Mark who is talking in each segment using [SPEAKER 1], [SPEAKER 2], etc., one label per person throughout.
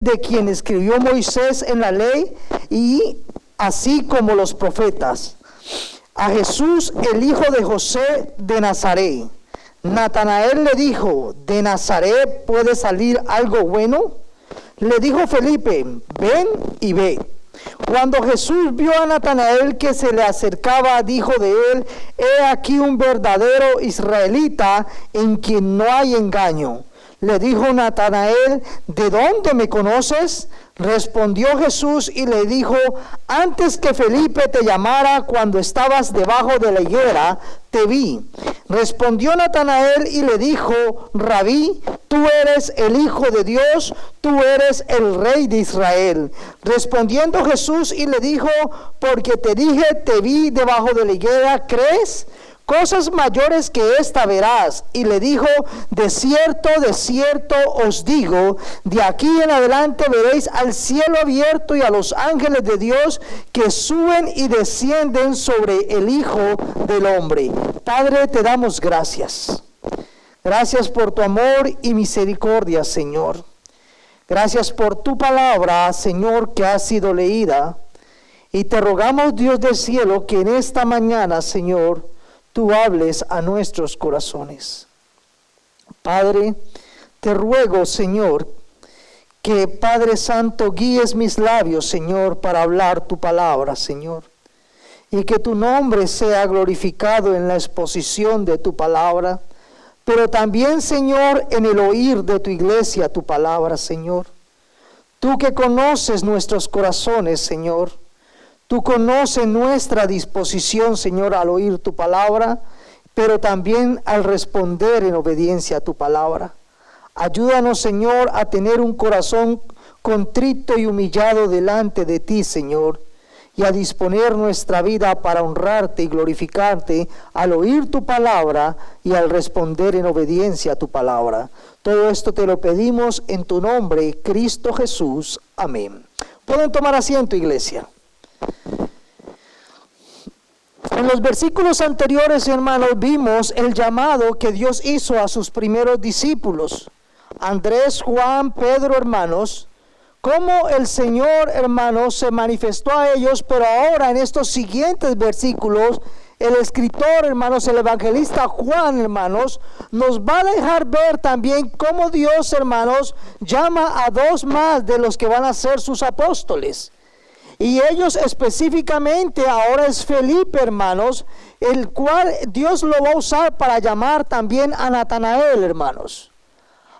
[SPEAKER 1] de quien escribió Moisés en la ley y así como los profetas, a Jesús, el hijo de José de Nazaret. Natanael le dijo: ¿de Nazaret puede salir algo bueno? Le dijo Felipe: ven y ve. Cuando Jesús vio a Natanael que se le acercaba, dijo de él: he aquí un verdadero israelita en quien no hay engaño. Le dijo Natanael: ¿de dónde me conoces? Respondió Jesús y le dijo: antes que Felipe te llamara, cuando estabas debajo de la higuera, te vi. Respondió Natanael y le dijo: Rabí, tú eres el Hijo de Dios, tú eres el Rey de Israel. Respondiendo Jesús y le dijo: porque te dije, te vi debajo de la higuera, ¿crees? Cosas mayores que esta verás. Y le dijo: de cierto os digo, de aquí en adelante veréis al cielo abierto y a los ángeles de Dios que suben y descienden sobre el Hijo del Hombre. Padre, te damos gracias. Gracias por tu amor y misericordia, Señor. Gracias por tu palabra, Señor, que ha sido leída. Y te rogamos, Dios del cielo, que en esta mañana, Señor, tú hables a nuestros corazones. Padre, te ruego, Señor, que Padre Santo guíes mis labios, Señor, para hablar tu palabra, Señor. Y que tu nombre sea glorificado en la exposición de tu palabra, pero también, Señor, en el oír de tu iglesia tu palabra, Señor. Tú que conoces nuestros corazones, Señor. Tú conoces nuestra disposición, Señor, al oír tu palabra, pero también al responder en obediencia a tu palabra. Ayúdanos, Señor, a tener un corazón contrito y humillado delante de ti, Señor, y a disponer nuestra vida para honrarte y glorificarte al oír tu palabra y al responder en obediencia a tu palabra. Todo esto te lo pedimos en tu nombre, Cristo Jesús. Amén. Pueden tomar asiento, iglesia. En los versículos anteriores, hermanos, vimos el llamado que Dios hizo a sus primeros discípulos, Andrés, Juan, Pedro, hermanos, cómo el Señor, hermanos, se manifestó a ellos, pero ahora en estos siguientes versículos, el escritor, hermanos, el evangelista Juan, hermanos, nos va a dejar ver también cómo Dios, hermanos, llama a dos más de los que van a ser sus apóstoles. Y ellos específicamente ahora es Felipe, hermanos, el cual Dios lo va a usar para llamar también a Natanael, hermanos.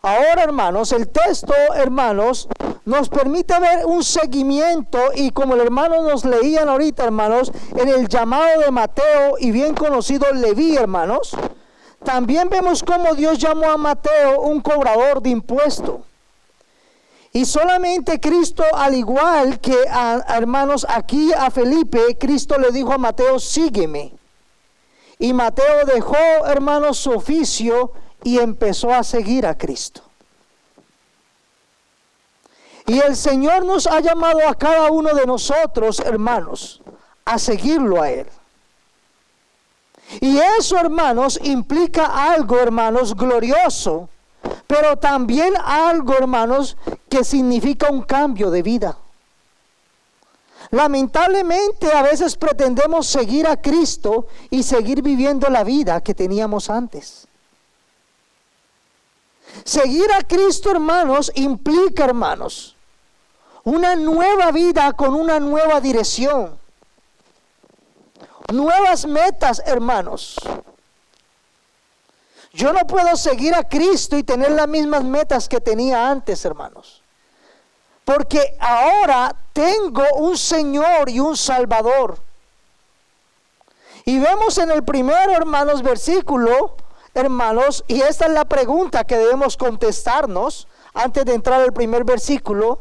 [SPEAKER 1] Ahora, hermanos, el texto, hermanos, nos permite ver un seguimiento y como el hermano nos leían ahorita, hermanos, en el llamado de Mateo y bien conocido Leví, hermanos, también vemos cómo Dios llamó a Mateo un cobrador de impuestos. Y solamente Cristo, al igual que hermanos, aquí a Felipe, Cristo le dijo a Mateo: sígueme. Y Mateo dejó, hermanos, su oficio y empezó a seguir a Cristo. Y el Señor nos ha llamado a cada uno de nosotros, hermanos, a seguirlo a Él. Y eso, hermanos, implica algo, hermanos, glorioso, pero también algo, hermanos, que significa un cambio de vida. Lamentablemente a veces pretendemos seguir a Cristo y seguir viviendo la vida que teníamos antes. Seguir a Cristo, hermanos, implica, hermanos, una nueva vida con una nueva dirección. Nuevas metas, hermanos. Yo no puedo seguir a Cristo y tener las mismas metas que tenía antes, hermanos. Porque ahora tengo un Señor y un Salvador. Y vemos en el primero, hermanos, versículo, hermanos, y esta es la pregunta que debemos contestarnos antes de entrar al primer versículo: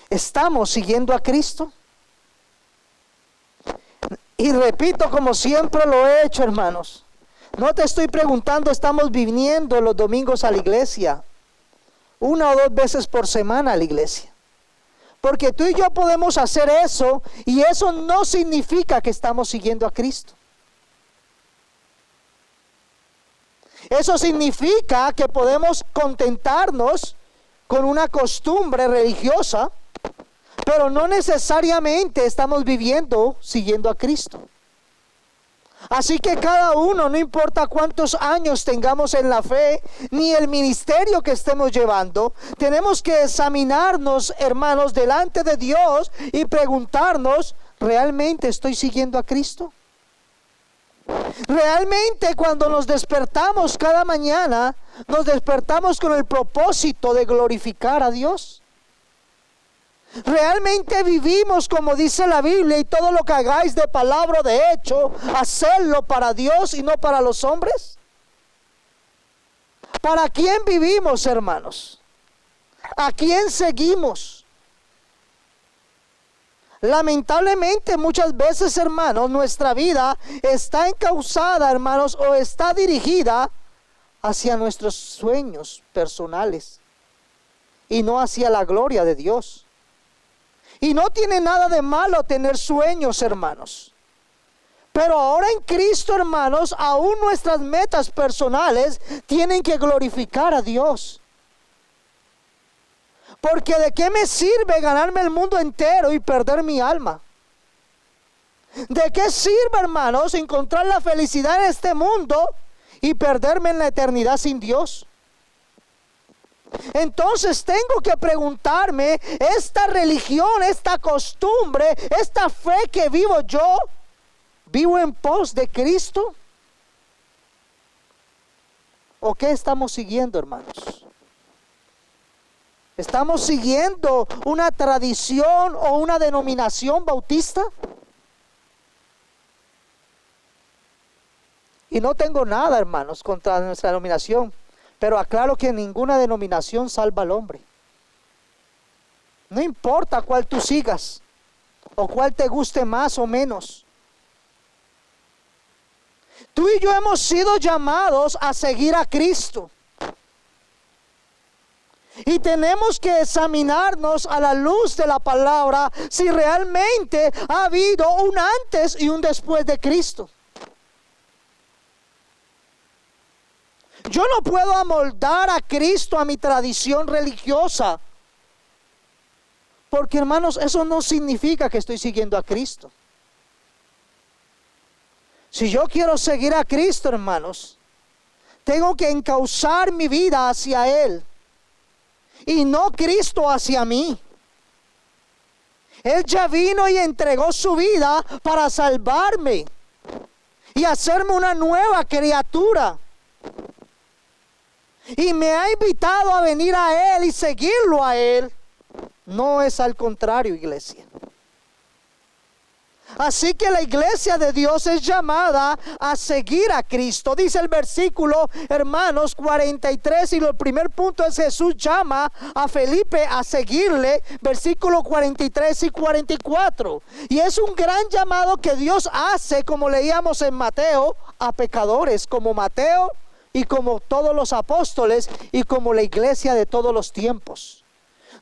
[SPEAKER 1] ¿estamos siguiendo a Cristo? Y repito, como siempre lo he hecho, hermanos, no te estoy preguntando: ¿estamos viniendo los domingos a la iglesia? 1 o 2 veces por semana a la iglesia. Porque tú y yo podemos hacer eso y eso no significa que estamos siguiendo a Cristo. Eso significa que podemos contentarnos con una costumbre religiosa, pero no necesariamente estamos viviendo siguiendo a Cristo. Así que cada uno, no importa cuántos años tengamos en la fe, ni el ministerio que estemos llevando, tenemos que examinarnos, hermanos, delante de Dios y preguntarnos, ¿realmente estoy siguiendo a Cristo? Realmente cuando nos despertamos cada mañana, nos despertamos con el propósito de glorificar a Dios. ¿Realmente vivimos como dice la Biblia y todo lo que hagáis de palabra o de hecho, hacerlo para Dios y no para los hombres? ¿Para quién vivimos, hermanos? ¿A quién seguimos? Lamentablemente muchas veces, hermanos, nuestra vida está encauzada, hermanos, o está dirigida hacia nuestros sueños personales y no hacia la gloria de Dios. Y no tiene nada de malo tener sueños, hermanos. Pero ahora en Cristo, hermanos, aún nuestras metas personales tienen que glorificar a Dios. Porque ¿de qué me sirve ganarme el mundo entero y perder mi alma? ¿De qué sirve, hermanos, encontrar la felicidad en este mundo y perderme en la eternidad sin Dios? Entonces tengo que preguntarme, esta religión, esta costumbre, esta fe que vivo yo, ¿vivo en pos de Cristo? ¿O qué estamos siguiendo, hermanos? ¿Estamos siguiendo una tradición o una denominación bautista? Y no tengo nada, hermanos, contra nuestra denominación. Pero aclaro que ninguna denominación salva al hombre. No importa cuál tú sigas o cuál te guste más o menos. Tú y yo hemos sido llamados a seguir a Cristo. Y tenemos que examinarnos a la luz de la palabra si realmente ha habido un antes y un después de Cristo. Yo no puedo amoldar a Cristo a mi tradición religiosa. Porque, hermanos, eso no significa que estoy siguiendo a Cristo. Si yo quiero seguir a Cristo, hermanos, tengo que encauzar mi vida hacia Él y no Cristo hacia mí. Él ya vino y entregó su vida para salvarme y hacerme una nueva criatura. Y me ha invitado a venir a Él y seguirlo a Él. No es al contrario, iglesia. Así que la iglesia de Dios es llamada a seguir a Cristo. Dice el versículo, hermanos, 43, y el primer punto es Jesús llama a Felipe a seguirle, versículo 43 y 44. Y es un gran llamado que Dios hace, como leíamos en Mateo, a pecadores, como Mateo y como todos los apóstoles y como la iglesia de todos los tiempos.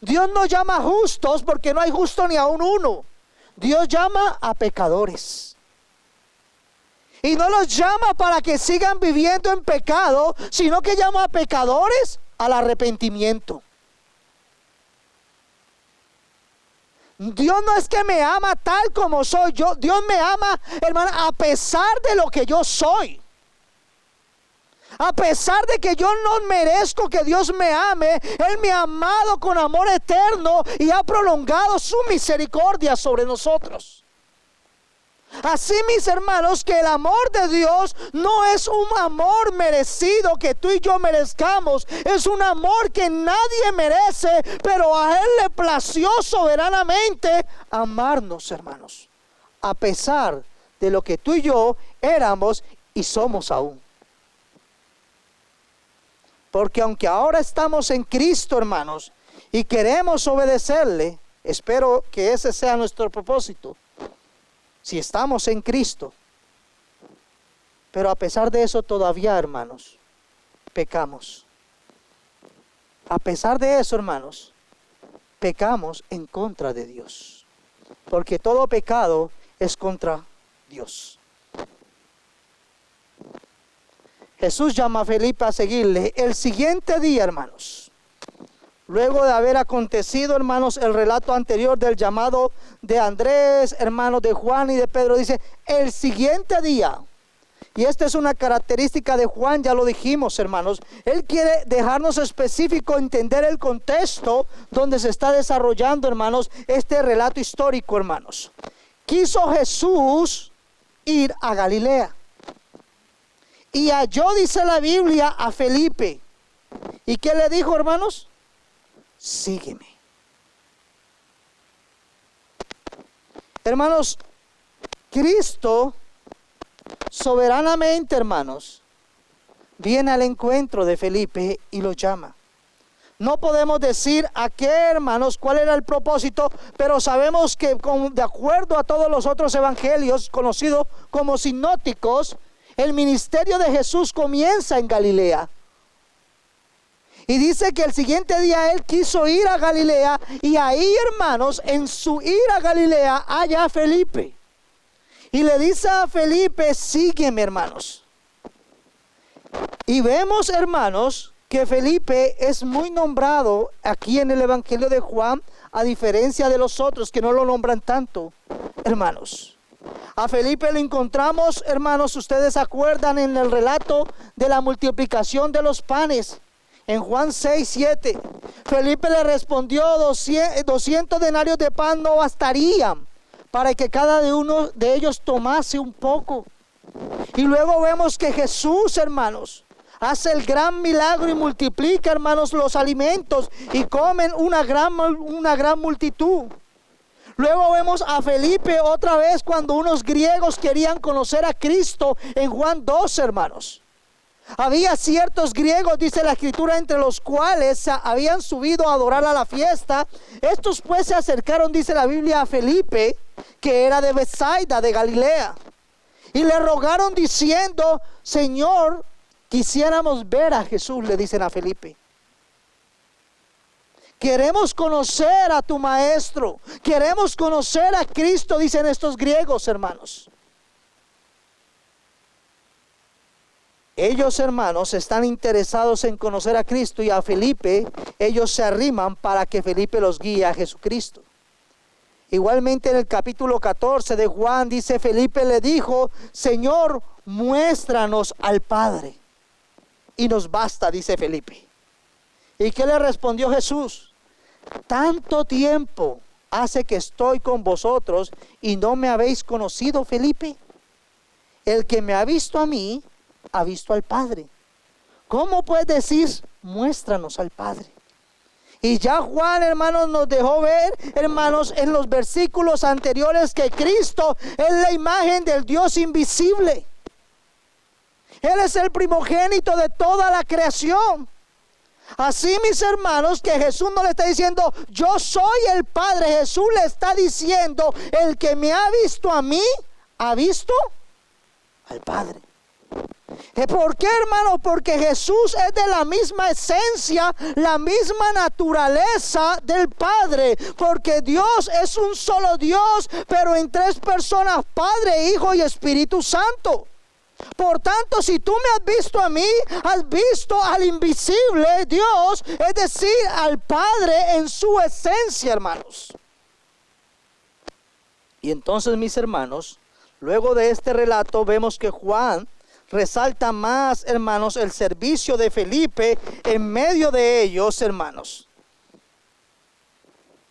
[SPEAKER 1] Dios no llama a justos porque no hay justo ni aun uno. Dios llama a pecadores. Y no los llama para que sigan viviendo en pecado, sino que llama a pecadores al arrepentimiento. Dios no es que me ama tal como soy yo. Dios me ama, hermano, a pesar de lo que yo soy. A pesar de que yo no merezco que Dios me ame, Él me ha amado con amor eterno y ha prolongado su misericordia sobre nosotros. Así, mis hermanos, que el amor de Dios no es un amor merecido que tú y yo merezcamos. Es un amor que nadie merece, pero a Él le plació soberanamente amarnos, hermanos, a pesar de lo que tú y yo éramos y somos aún. Porque aunque ahora estamos en Cristo, hermanos, y queremos obedecerle, espero que ese sea nuestro propósito. Si estamos en Cristo, pero a pesar de eso todavía, hermanos, pecamos. A pesar de eso, hermanos, pecamos en contra de Dios. Porque todo pecado es contra Dios. Jesús llama a Felipe a seguirle. El siguiente día, hermanos, luego de haber acontecido, hermanos, el relato anterior del llamado de Andrés, hermanos, de Juan y de Pedro, dice, el siguiente día. Y esta es una característica de Juan, ya lo dijimos, hermanos. Él quiere dejarnos específico, entender el contexto donde se está desarrollando, hermanos, este relato histórico, hermanos. Quiso Jesús ir a Galilea. Y halló, dice la Biblia, a Felipe. ¿Y qué le dijo, hermanos? Sígueme. Hermanos, Cristo soberanamente, hermanos, viene al encuentro de Felipe y lo llama. No podemos decir a qué, hermanos, cuál era el propósito, pero sabemos que de acuerdo a todos los otros evangelios conocidos como sinópticos, el ministerio de Jesús comienza en Galilea. Y dice que el siguiente día él quiso ir a Galilea, y ahí, hermanos, en su ir a Galilea halla a Felipe. Y le dice a Felipe, sígueme, hermanos. Y vemos, hermanos, que Felipe es muy nombrado aquí en el Evangelio de Juan, a diferencia de los otros que no lo nombran tanto, hermanos. A Felipe lo encontramos, hermanos, ustedes se acuerdan en el relato de la multiplicación de los panes. En Juan 6, 7, Felipe le respondió, 200 denarios de pan no bastarían para que cada uno de ellos tomase un poco. Y luego vemos que Jesús, hermanos, hace el gran milagro y multiplica, hermanos, los alimentos y comen una gran multitud. Luego vemos a Felipe otra vez cuando unos griegos querían conocer a Cristo en Juan 2, hermanos. Había ciertos griegos, dice la escritura, entre los cuales habían subido a adorar a la fiesta. Estos pues se acercaron, dice la Biblia, a Felipe, que era de Betsaida, de Galilea, y le rogaron diciendo, Señor, quisiéramos ver a Jesús, le dicen a Felipe. Queremos conocer a tu maestro, queremos conocer a Cristo, dicen estos griegos, hermanos. Ellos, hermanos, están interesados en conocer a Cristo, y a Felipe ellos se arriman para que Felipe los guíe a Jesucristo. Igualmente en el capítulo 14 de Juan dice, Felipe le dijo, Señor, muéstranos al Padre y nos basta, dice Felipe. ¿Y qué le respondió Jesús? Tanto tiempo hace que estoy con vosotros y no me habéis conocido, Felipe. El que me ha visto a mí, ha visto al Padre. ¿Cómo puedes decir, muéstranos al Padre? Y ya Juan, hermanos, nos dejó ver, hermanos, en los versículos anteriores que Cristo es la imagen del Dios invisible. Él es el primogénito de toda la creación. Así, mis hermanos, que Jesús no le está diciendo, yo soy el Padre. Jesús le está diciendo, el que me ha visto a mí, ha visto al Padre. ¿Por qué, hermano? Porque Jesús es de la misma esencia, la misma naturaleza del Padre. Porque Dios es un solo Dios, pero en tres personas, Padre, Hijo y Espíritu Santo. Por tanto, si tú me has visto a mí, has visto al invisible Dios, es decir, al Padre en su esencia, hermanos. Y entonces, mis hermanos, luego de este relato vemos que Juan resalta más, hermanos, el servicio de Felipe en medio de ellos, hermanos.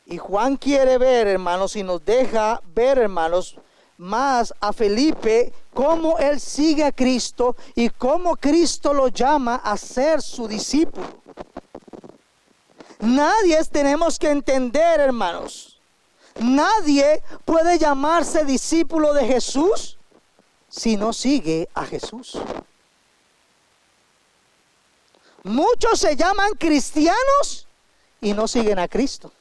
[SPEAKER 1] Y Juan quiere ver, hermanos, y nos deja ver, hermanos, más a Felipe, cómo él sigue a Cristo y cómo Cristo lo llama a ser su discípulo. Nadie tenemos que entender, hermanos, nadie puede llamarse discípulo de Jesús si no sigue a Jesús. Muchos se llaman cristianos y no siguen a Cristo.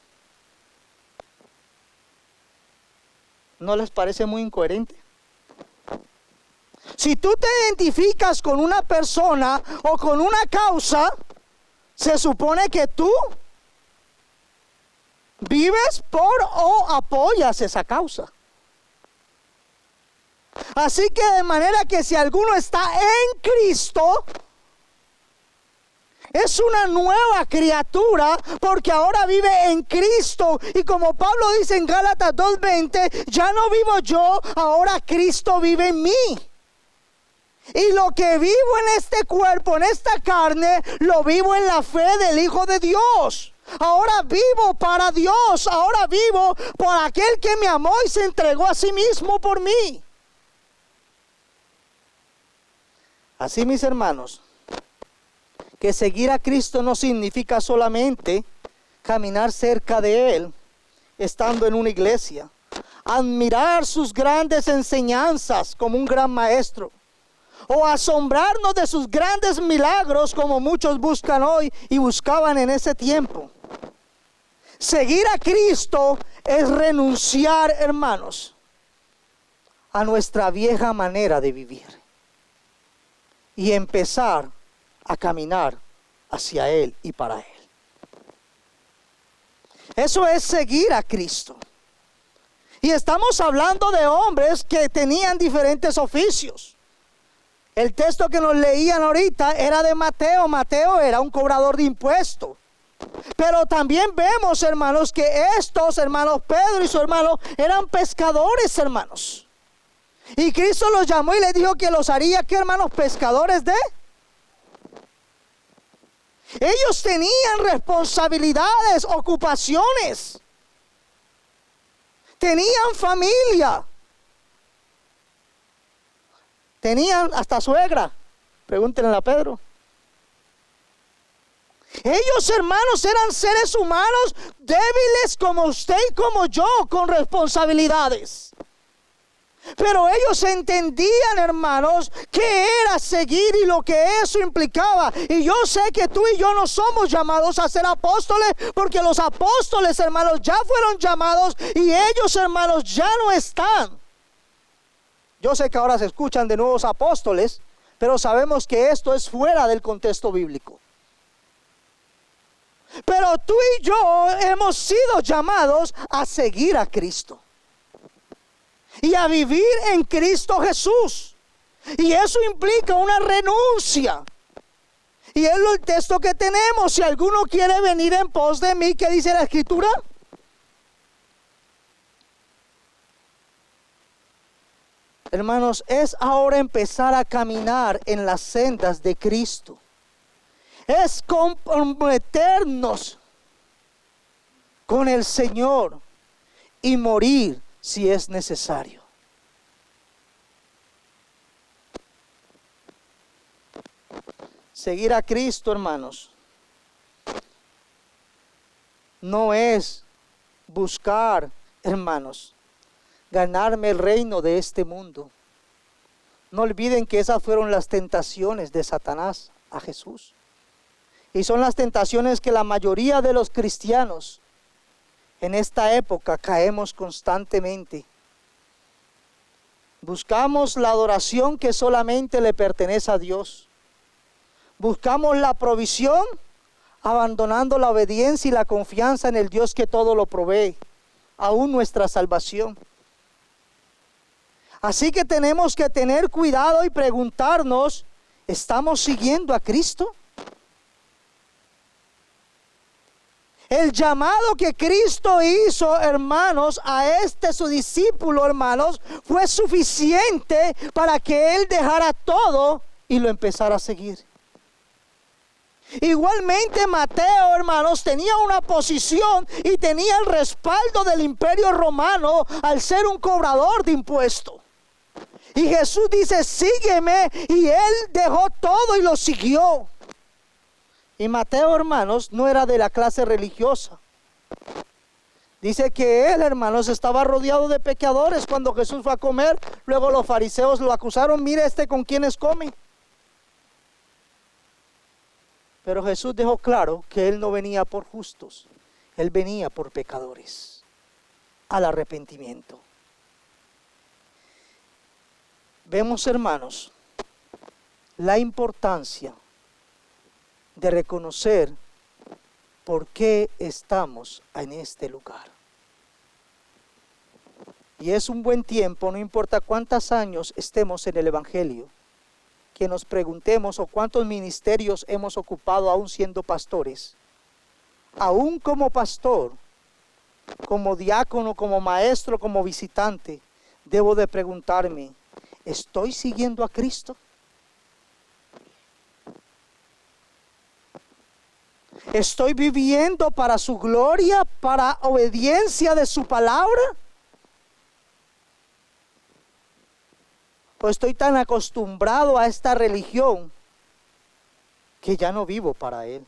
[SPEAKER 1] ¿No les parece muy incoherente? Si tú te identificas con una persona o con una causa, se supone que tú vives por o apoyas esa causa. Así que de manera que si alguno está en Cristo, es una nueva criatura porque ahora vive en Cristo. Y como Pablo dice en Gálatas 2:20, ya no vivo yo, ahora Cristo vive en mí. Y lo que vivo en este cuerpo, en esta carne, lo vivo en la fe del Hijo de Dios. Ahora vivo para Dios, ahora vivo por aquel que me amó y se entregó a sí mismo por mí. Así, mis hermanos, que seguir a Cristo no significa solamente caminar cerca de Él, estando en una iglesia, admirar sus grandes enseñanzas como un gran maestro, o asombrarnos de sus grandes milagros como muchos buscan hoy y buscaban en ese tiempo. Seguir a Cristo es renunciar, hermanos, a nuestra vieja manera de vivir y empezar a caminar hacia Él y para Él. Eso es seguir a Cristo. Y estamos hablando de hombres que tenían diferentes oficios. El texto que nos leían ahorita era de Mateo. Mateo era un cobrador de impuestos. Pero también vemos, hermanos, que estos hermanos, Pedro y su hermano, eran pescadores, hermanos. Y Cristo los llamó y les dijo que los haría, ¿qué, hermanos? Pescadores de... Ellos tenían responsabilidades, ocupaciones. Tenían familia. Tenían hasta suegra. Pregúntenle a Pedro. Ellos, hermanos, eran seres humanos débiles como usted y como yo, con responsabilidades. Pero ellos entendían, hermanos, qué era seguir y lo que eso implicaba. Y yo sé que tú y yo no somos llamados a ser apóstoles, porque los apóstoles, hermanos, ya fueron llamados y ellos, hermanos, ya no están. Yo sé que ahora se escuchan de nuevos apóstoles, pero sabemos que esto es fuera del contexto bíblico. Pero tú y yo hemos sido llamados a seguir a Cristo y a vivir en Cristo Jesús. Y eso implica una renuncia. Y es el texto que tenemos. Si alguno quiere venir en pos de mí, ¿qué dice la Escritura? Hermanos, es ahora empezar a caminar en las sendas de Cristo. Es comprometernos con el Señor y morir si es necesario. Seguir a Cristo, hermanos, no es buscar, hermanos, ganarme el reino de este mundo. No olviden que esas fueron las tentaciones de Satanás a Jesús. Y son las tentaciones que la mayoría de los cristianos en esta época caemos constantemente. Buscamos la adoración que solamente le pertenece a Dios. Buscamos la provisión, abandonando la obediencia y la confianza en el Dios que todo lo provee, aún nuestra salvación. Así que tenemos que tener cuidado y preguntarnos, ¿estamos siguiendo a Cristo? El llamado que Cristo hizo, hermanos, a su discípulo, hermanos, fue suficiente para que él dejara todo y lo empezara a seguir. Igualmente Mateo, hermanos, tenía una posición y tenía el respaldo del Imperio Romano al ser un cobrador de impuestos. Y Jesús dice, sígueme, y él dejó todo y lo siguió. Y Mateo, hermanos, no era de la clase religiosa. Dice que él, hermanos, estaba rodeado de pecadores cuando Jesús fue a comer. Luego los fariseos lo acusaron, mire con quiénes come. Pero Jesús dejó claro que él no venía por justos, él venía por pecadores, al arrepentimiento. Vemos, hermanos, la importancia de reconocer por qué estamos en este lugar. Y es un buen tiempo, no importa cuántos años estemos en el Evangelio, que nos preguntemos, o cuántos ministerios hemos ocupado aún siendo pastores. Aún como pastor, como diácono, como maestro, como visitante, debo de preguntarme, ¿estoy siguiendo a Cristo? ¿Estoy viviendo para su gloria, para obediencia de su palabra? ¿O estoy tan acostumbrado a esta religión que ya no vivo para Él?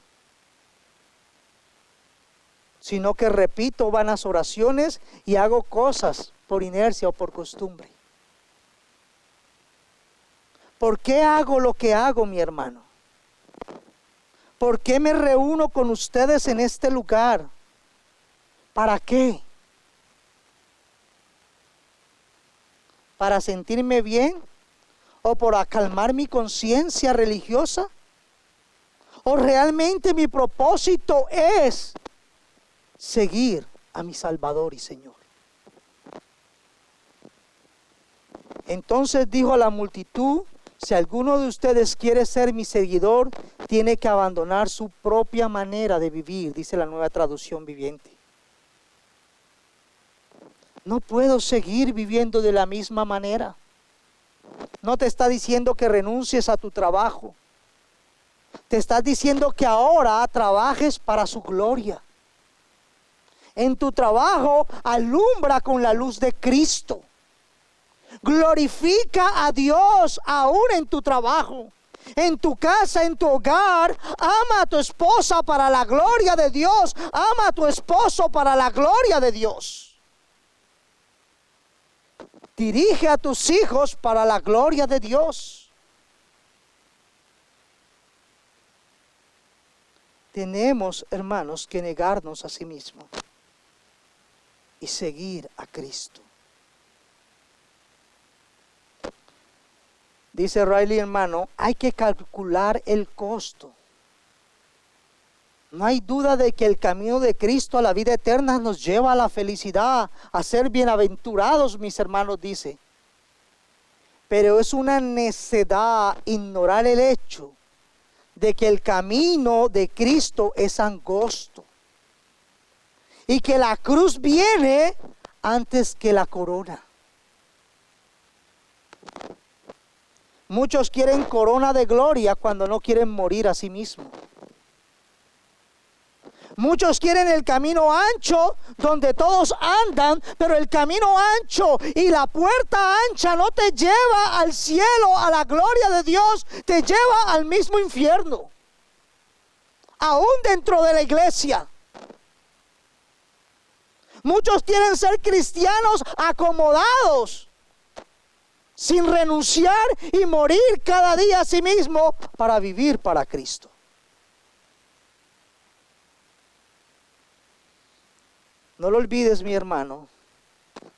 [SPEAKER 1] Sino que repito vanas oraciones y hago cosas por inercia o por costumbre. ¿Por qué hago lo que hago, mi hermano? ¿Por qué me reúno con ustedes en este lugar? ¿Para qué? ¿Para sentirme bien? ¿O para calmar mi conciencia religiosa? ¿O realmente mi propósito es seguir a mi Salvador y Señor? Entonces dijo a la multitud: si alguno de ustedes quiere ser mi seguidor, tiene que abandonar su propia manera de vivir, dice la Nueva Traducción Viviente. No puedo seguir viviendo de la misma manera. No te está diciendo que renuncies a tu trabajo. Te está diciendo que ahora trabajes para su gloria. En tu trabajo, alumbra con la luz de Cristo. Glorifica a Dios aún en tu trabajo, en tu casa, en tu hogar. Ama a tu esposa para la gloria de Dios. Ama a tu esposo para la gloria de Dios. Dirige a tus hijos para la gloria de Dios. Tenemos, hermanos, que negarnos a sí mismos y seguir a Cristo. Dice Riley, hermano, hay que calcular el costo. No hay duda de que el camino de Cristo a la vida eterna nos lleva a la felicidad, a ser bienaventurados, mis hermanos, dice. Pero es una necedad ignorar el hecho de que el camino de Cristo es angosto y que la cruz viene antes que la corona. Muchos quieren corona de gloria cuando no quieren morir a sí mismos. Muchos quieren el camino ancho donde todos andan, pero el camino ancho y la puerta ancha no te lleva al cielo, a la gloria de Dios, te lleva al mismo infierno, aún dentro de la iglesia. Muchos quieren ser cristianos acomodados, sin renunciar y morir cada día a sí mismo para vivir para Cristo. No lo olvides, mi hermano,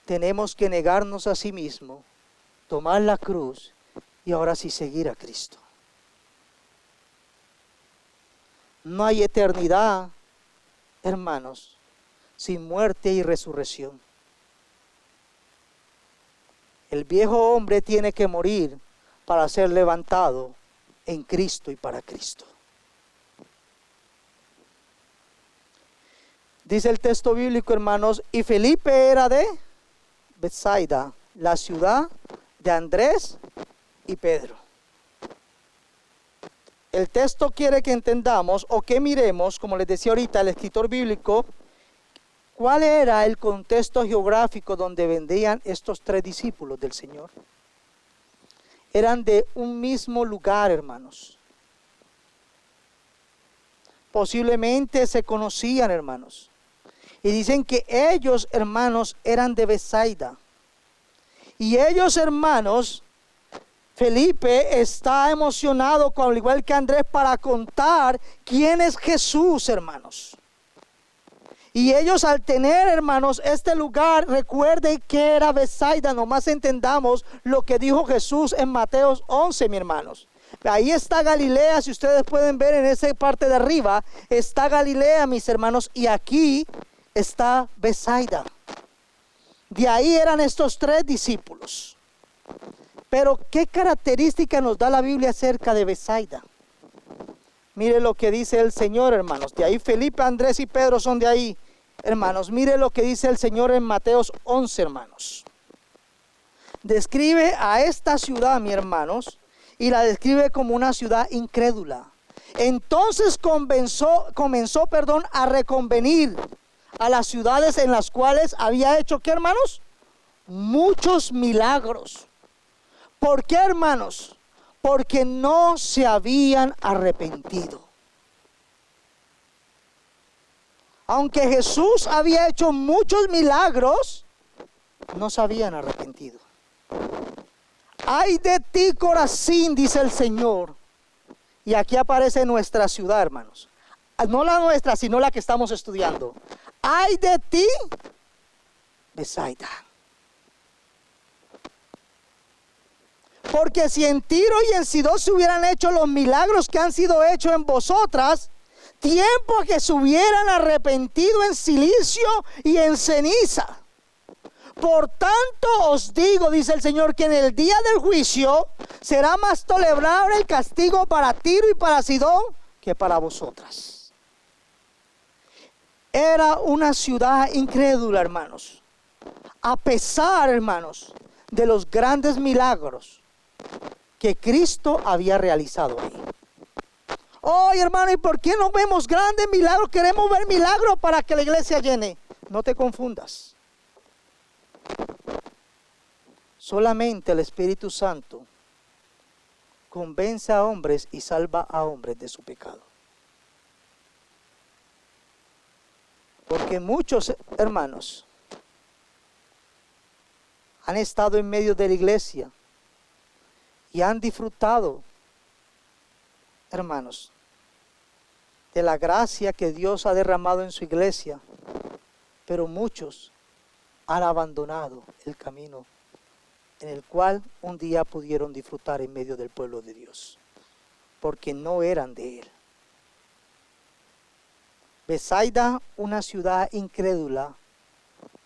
[SPEAKER 1] tenemos que negarnos a sí mismo, tomar la cruz y ahora sí seguir a Cristo. No hay eternidad, hermanos, sin muerte y resurrección. El viejo hombre tiene que morir para ser levantado en Cristo y para Cristo. Dice el texto bíblico, hermanos, y Felipe era de Betsaida, la ciudad de Andrés y Pedro. El texto quiere que entendamos o que miremos, como les decía ahorita el escritor bíblico, cuál era el contexto geográfico donde vendían estos tres discípulos del Señor. Eran de un mismo lugar, hermanos. Posiblemente se conocían, hermanos. Y dicen que ellos, hermanos, eran de Betsaida. Y ellos, hermanos, Felipe está emocionado, al igual que Andrés, para contar quién es Jesús, hermanos. Y ellos, al tener, hermanos, este lugar, recuerden que era Betsaida. Nomás entendamos lo que dijo Jesús en Mateo 11, mis hermanos. Ahí está Galilea, si ustedes pueden ver en esa parte de arriba, está Galilea, mis hermanos, y aquí está Betsaida. De ahí eran estos tres discípulos. Pero ¿qué característica nos da la Biblia acerca de Betsaida? Mire lo que dice el Señor, hermanos. De ahí Felipe, Andrés y Pedro son de ahí. Hermanos, mire lo que dice el Señor en Mateos 11, hermanos. Describe a esta ciudad, mis hermanos, y la describe como una ciudad incrédula. Entonces comenzó a reconvenir a las ciudades en las cuales había hecho, ¿qué, hermanos? Muchos milagros. ¿Por qué, hermanos? Porque no se habían arrepentido. Aunque Jesús había hecho muchos milagros, no se habían arrepentido. Ay de ti, Corazín, dice el Señor. Y aquí aparece nuestra ciudad, hermanos. No la nuestra, sino la que estamos estudiando. Ay de ti, Betsaida. Porque si en Tiro y en Sidón se hubieran hecho los milagros que han sido hechos en vosotras, tiempo que se hubieran arrepentido en silicio y en ceniza. Por tanto os digo, dice el Señor, que en el día del juicio será más tolerable el castigo para Tiro y para Sidón que para vosotras. Era una ciudad incrédula, hermanos. A pesar, hermanos, de los grandes milagros que Cristo había realizado ahí. Oh, hermano, ¿y por qué no vemos grandes milagros? Queremos ver milagros para que la iglesia llene. No te confundas. Solamente el Espíritu Santo convence a hombres y salva a hombres de su pecado. Porque muchos hermanos han estado en medio de la iglesia y han disfrutado, hermanos, de la gracia que Dios ha derramado en su iglesia, pero muchos han abandonado el camino en el cual un día pudieron disfrutar en medio del pueblo de Dios, porque no eran de Él. Betsaida, una ciudad incrédula,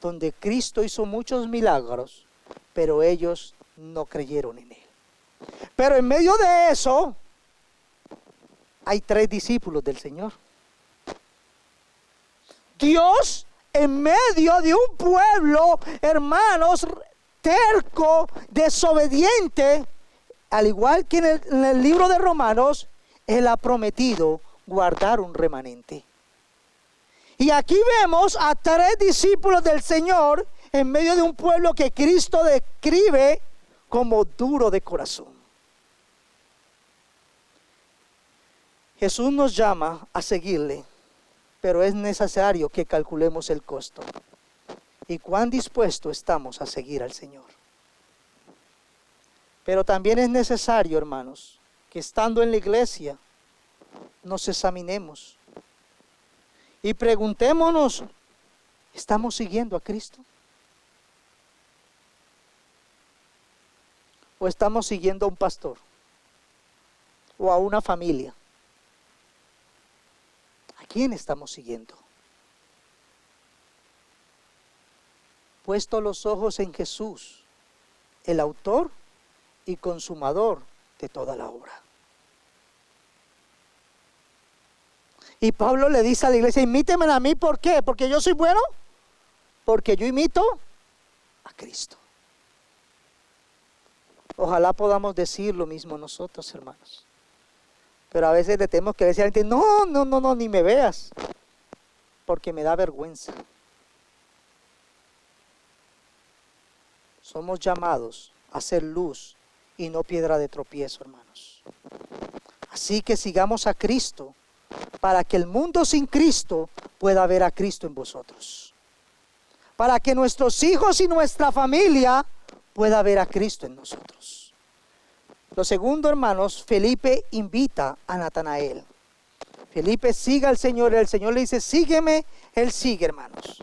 [SPEAKER 1] donde Cristo hizo muchos milagros, pero ellos no creyeron en Él. Pero en medio de eso, hay 3 discípulos del Señor. Dios, en medio de un pueblo, hermanos, terco, desobediente, al igual que en el libro de Romanos, Él ha prometido guardar un remanente. Y aquí vemos a 3 discípulos del Señor en medio de un pueblo que Cristo describe como duro de corazón. Jesús nos llama a seguirle, pero es necesario que calculemos el costo y cuán dispuestos estamos a seguir al Señor. Pero también es necesario, hermanos, que estando en la iglesia nos examinemos y preguntémonos, ¿estamos siguiendo a Cristo? ¿O estamos siguiendo a un pastor? ¿O a una familia? ¿A quién estamos siguiendo? Puesto los ojos en Jesús, el autor y consumador de toda la obra. Y Pablo le dice a la iglesia, imítenme a mí, ¿por qué? ¿Porque yo soy bueno? Porque yo imito a Cristo. Ojalá podamos decir lo mismo nosotros, hermanos. Pero a veces le tenemos que decir a la gente, no, ni me veas, porque me da vergüenza. Somos llamados a ser luz y no piedra de tropiezo, hermanos. Así que sigamos a Cristo, para que el mundo sin Cristo pueda ver a Cristo en vosotros. Para que nuestros hijos y nuestra familia pueda ver a Cristo en nosotros. Lo segundo, hermanos, Felipe invita a Natanael. Felipe sigue al Señor, y el Señor le dice, sígueme, él sigue, hermanos.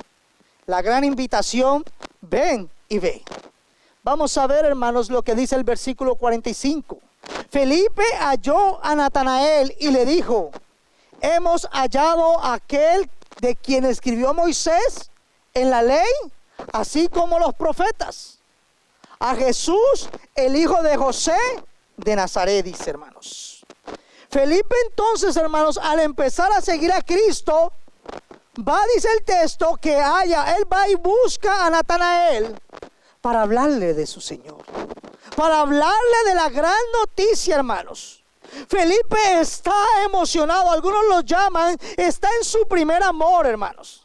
[SPEAKER 1] La gran invitación, ven y ve. Vamos a ver, hermanos, lo que dice el versículo 45. Felipe halló a Natanael y le dijo, hemos hallado a aquel de quien escribió Moisés en la ley, así como los profetas, a Jesús, el hijo de José de Nazaret, dice, hermanos. Felipe entonces, hermanos, al empezar a seguir a Cristo, dice el texto, que él va y busca a Natanael para hablarle de su Señor, para hablarle de la gran noticia, hermanos. Felipe está emocionado, algunos lo llaman, está en su primer amor, hermanos.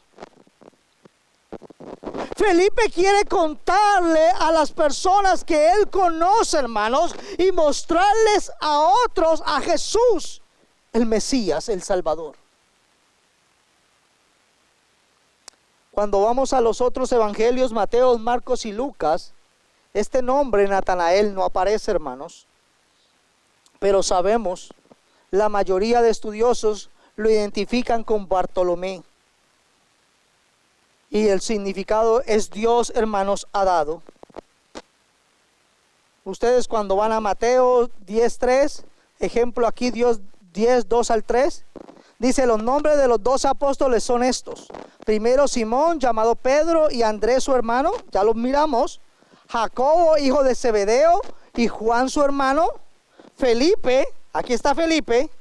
[SPEAKER 1] Felipe quiere contarle a las personas que él conoce, hermanos, y mostrarles a otros a Jesús, el Mesías, el Salvador. Cuando vamos a los otros evangelios, Mateo, Marcos y Lucas, este nombre Natanael no aparece, hermanos. Pero sabemos, la mayoría de estudiosos lo identifican con Bartolomé. Y el significado es Dios, hermanos, ha dado. Ustedes cuando van a Mateo 10:3, ejemplo aquí, Dios 10:2 al 3, dice: los nombres de los 12 apóstoles son estos. Primero Simón, llamado Pedro, y Andrés su hermano, ya los miramos. Jacobo, hijo de Zebedeo, y Juan su hermano. Felipe, aquí está Felipe.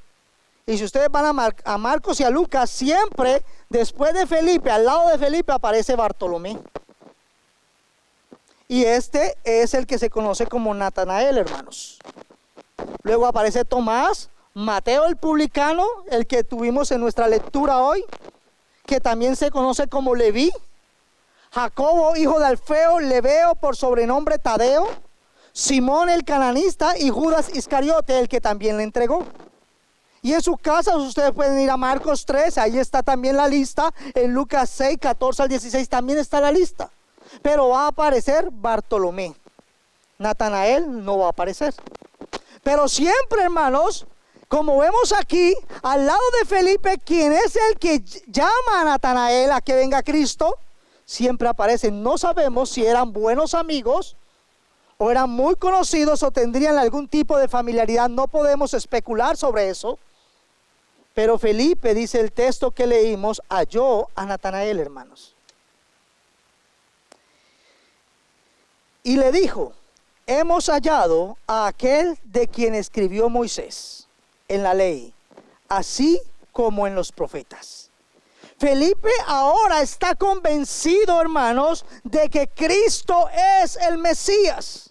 [SPEAKER 1] Y si ustedes van a Marcos y a Lucas, siempre después de Felipe, al lado de Felipe, aparece Bartolomé. Y este es el que se conoce como Natanael, hermanos. Luego aparece Tomás, Mateo el publicano, el que tuvimos en nuestra lectura hoy, que también se conoce como Leví. Jacobo, hijo de Alfeo, Lebeo por sobrenombre Tadeo. Simón el cananista y Judas Iscariote, el que también le entregó. Y en sus casas ustedes pueden ir a Marcos 3, ahí está también la lista. En Lucas 6, 14 al 16 también está la lista. Pero va a aparecer Bartolomé. Natanael no va a aparecer. Pero siempre, hermanos, como vemos aquí, al lado de Felipe, quien es el que llama a Natanael a que venga a Cristo, siempre aparece. No sabemos si eran buenos amigos, o eran muy conocidos, o tendrían algún tipo de familiaridad. No podemos especular sobre eso. Pero Felipe, dice el texto que leímos, halló a Natanael, hermanos. Y le dijo: hemos hallado a aquel de quien escribió Moisés en la ley, así como en los profetas. Felipe ahora está convencido, hermanos, de que Cristo es el Mesías.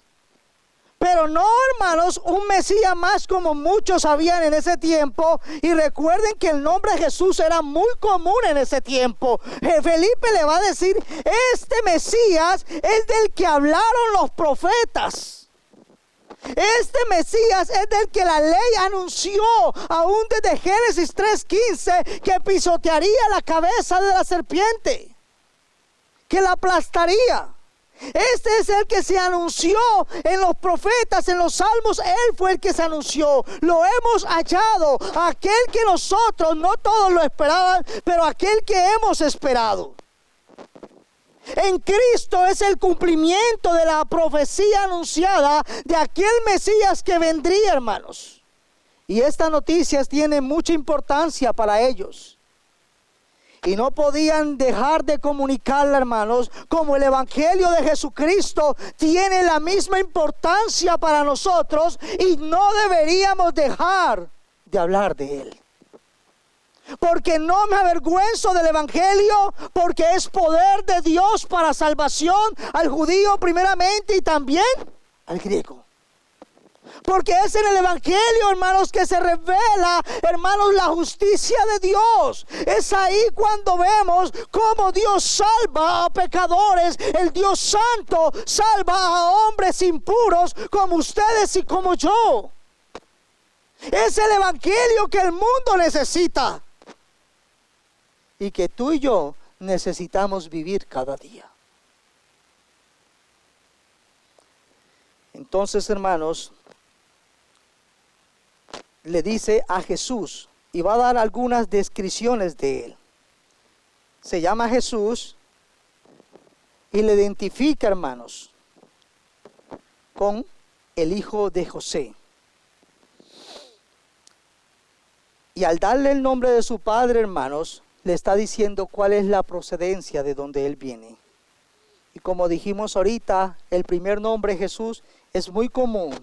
[SPEAKER 1] Pero no, hermanos, un Mesías más como muchos sabían en ese tiempo. Y recuerden que el nombre de Jesús era muy común en ese tiempo. Felipe le va a decir: este Mesías es del que hablaron los profetas. Este Mesías es del que la ley anunció aún desde Génesis 3:15, que pisotearía la cabeza de la serpiente, que la aplastaría. Este es el que se anunció en los profetas, en los salmos. Él fue el que se anunció. Lo hemos hallado, aquel que nosotros, no todos lo esperaban, pero aquel que hemos esperado. En Cristo es el cumplimiento de la profecía anunciada de aquel Mesías que vendría, hermanos. Y esta noticia tiene mucha importancia para ellos. Y no podían dejar de comunicarla, hermanos, como el Evangelio de Jesucristo tiene la misma importancia para nosotros, y no deberíamos dejar de hablar de él. Porque no me avergüenzo del Evangelio, porque es poder de Dios para salvación al judío primeramente y también al griego. Porque es en el Evangelio, hermanos, que se revela, hermanos, la justicia de Dios. Es ahí cuando vemos cómo Dios salva a pecadores. El Dios Santo salva a hombres impuros como ustedes y como yo. Es el Evangelio que el mundo necesita y que tú y yo necesitamos vivir cada día. Entonces, hermanos, le dice a Jesús y va a dar algunas descripciones de él. Se llama Jesús y le identifica, hermanos, con el hijo de José. Y al darle el nombre de su padre, hermanos, le está diciendo cuál es la procedencia de donde él viene. Y como dijimos ahorita, el primer nombre Jesús es muy común.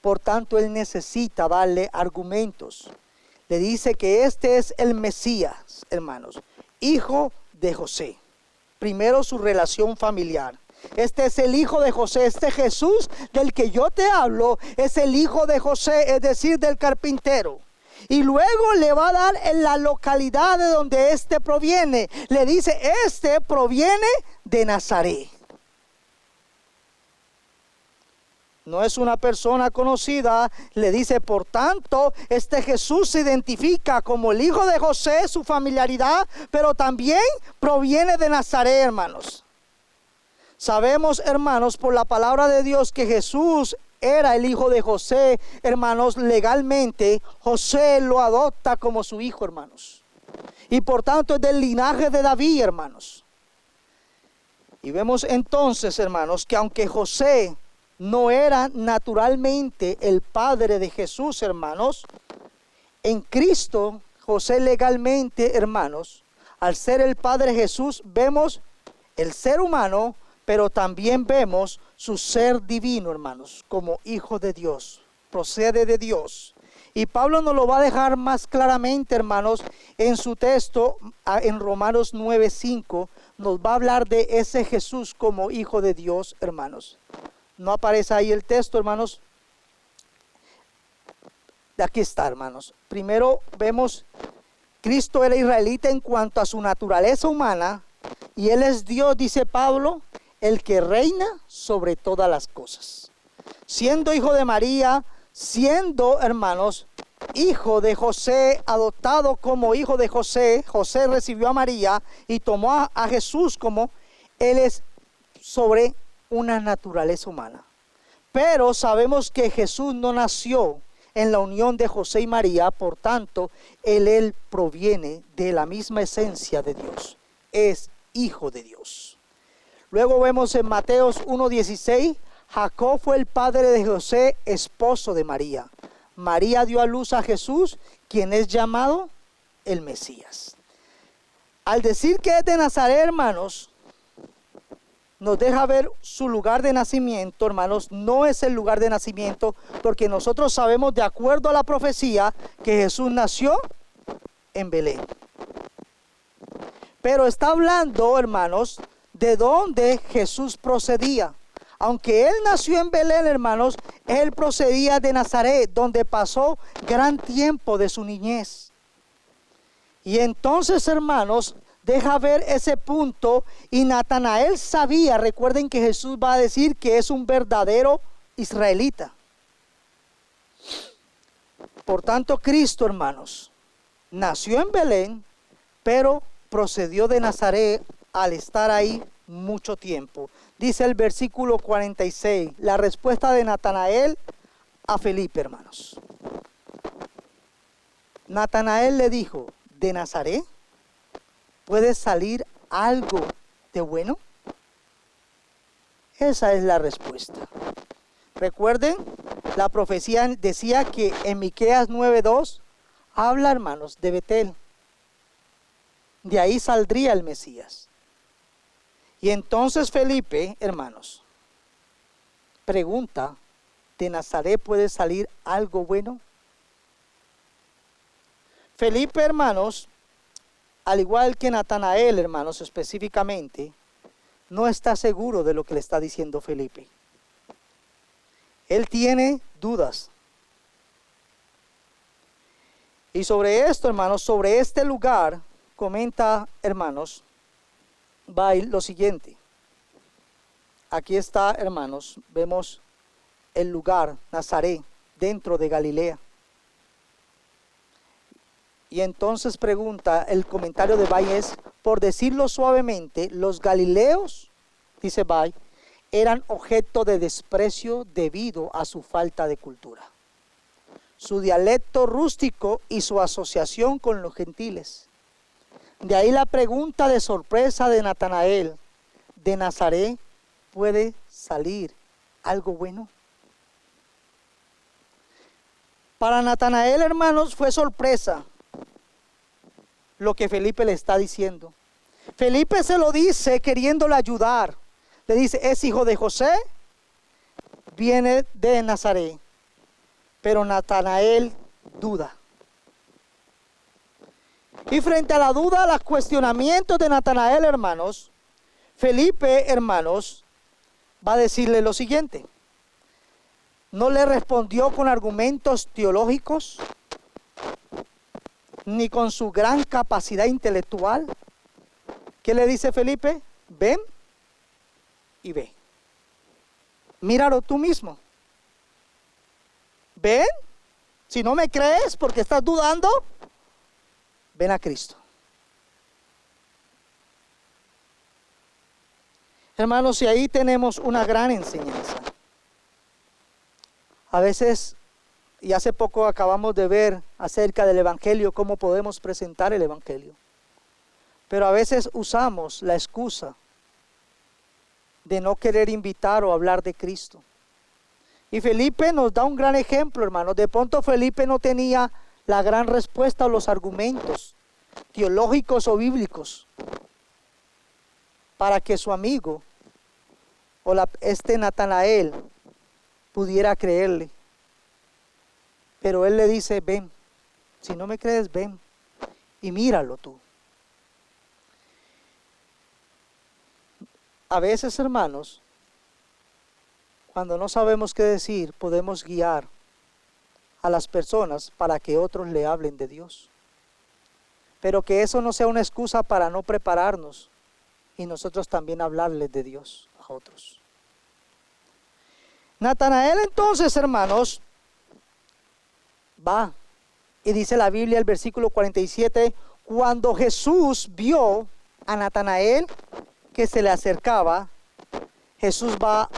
[SPEAKER 1] Por tanto, él necesita darle argumentos. Le dice que este es el Mesías, hermanos, hijo de José. Primero su relación familiar. Este es el hijo de José. Este Jesús del que yo te hablo es el hijo de José, es decir, del carpintero. Y luego le va a dar en la localidad de donde este proviene. Le dice, este proviene de Nazaret. No es una persona conocida. Le dice, por tanto, este Jesús se identifica como el hijo de José, su familiaridad, pero también proviene de Nazaret, hermanos. Sabemos, hermanos, por la palabra de Dios que Jesús era el hijo de José, hermanos. Legalmente José lo adopta como su hijo, hermanos, y por tanto es del linaje de David, hermanos. Y vemos entonces, hermanos, que aunque José no era naturalmente el padre de Jesús, hermanos, en Cristo José legalmente, hermanos, al ser el padre de Jesús, vemos el ser humano, pero también vemos su ser divino, hermanos, como hijo de Dios, procede de Dios. Y Pablo nos lo va a dejar más claramente, hermanos, en su texto, en Romanos 9:5, nos va a hablar de ese Jesús como hijo de Dios, hermanos. No aparece ahí el texto, hermanos. Aquí está, hermanos. Primero vemos, Cristo era israelita en cuanto a su naturaleza humana, y Él es Dios, dice Pablo, el que reina sobre todas las cosas. Siendo hijo de María, siendo, hermanos, hijo de José, adoptado como hijo de José, José recibió a María y tomó a Jesús como Él es sobre una naturaleza humana. Pero sabemos que Jesús no nació en la unión de José y María, por tanto, Él proviene de la misma esencia de Dios. Es hijo de Dios. Luego vemos en Mateos 1:16, Jacob fue el padre de José, esposo de María. María dio a luz a Jesús, quien es llamado el Mesías. Al decir que es de Nazaret, hermanos, nos deja ver su lugar de nacimiento, hermanos. No es el lugar de nacimiento, porque nosotros sabemos, de acuerdo a la profecía, que Jesús nació en Belén. Pero está hablando, hermanos, de dónde Jesús procedía. Aunque Él nació en Belén, hermanos, Él procedía de Nazaret, donde pasó gran tiempo de su niñez. Y entonces, hermanos, deja ver ese punto. Y Natanael sabía, recuerden que Jesús va a decir que es un verdadero israelita. Por tanto, Cristo, hermanos, nació en Belén, pero procedió de Nazaret al estar ahí mucho tiempo. Dice el versículo 46, la respuesta de Natanael a Felipe, hermanos. Natanael le dijo, ¿de Nazaret puede salir algo de bueno? Esa es la respuesta. Recuerden, la profecía decía que en Miqueas 9:2 habla, hermanos, de Betel. De ahí saldría el Mesías. Y entonces Felipe, hermanos, pregunta, ¿de Nazaret puede salir algo bueno? Felipe, hermanos, al igual que Natanael, hermanos, específicamente, no está seguro de lo que le está diciendo Felipe. Él tiene dudas. Y sobre esto, hermanos, sobre este lugar, comenta, hermanos, va lo siguiente. Aquí está, hermanos, vemos el lugar, Nazaret, dentro de Galilea. Y entonces pregunta, el comentario de Bay es, por decirlo suavemente, los galileos, dice Bay, eran objeto de desprecio debido a su falta de cultura, su dialecto rústico y su asociación con los gentiles. De ahí la pregunta de sorpresa de Natanael, ¿de Nazaret puede salir algo bueno? Para Natanael, hermanos, fue sorpresa lo que Felipe le está diciendo. Felipe se lo dice queriéndole ayudar. le dice, es hijo de José, viene de Nazaret. Pero Natanael duda. Y frente a la duda, los cuestionamientos de Natanael, hermanos, Felipe, hermanos, va a decirle lo siguiente. No le respondió con argumentos teológicos, ni con su gran capacidad intelectual. ¿Qué le dice Felipe? Ven y ve. Míralo tú mismo. Ven, si no me crees porque estás dudando, ven a Cristo. Hermanos, y ahí tenemos una gran enseñanza. A veces, y hace poco acabamos de ver acerca del Evangelio, cómo podemos presentar el Evangelio. Pero a veces usamos la excusa de no querer invitar o hablar de Cristo. Y Felipe nos da un gran ejemplo, hermanos. De pronto Felipe no tenía la gran respuesta a los argumentos teológicos o bíblicos para que su amigo o Natanael pudiera creerle. Pero él le dice, ven, si no me crees, ven y míralo tú. A veces, hermanos, cuando no sabemos qué decir, podemos guiar a las personas para que otros le hablen de Dios. Pero que eso no sea una excusa para no prepararnos y nosotros también hablarles de Dios a otros. Natanael entonces, hermanos, va y dice la Biblia, el versículo 47, cuando Jesús vio a Natanael que se le acercaba, Jesús va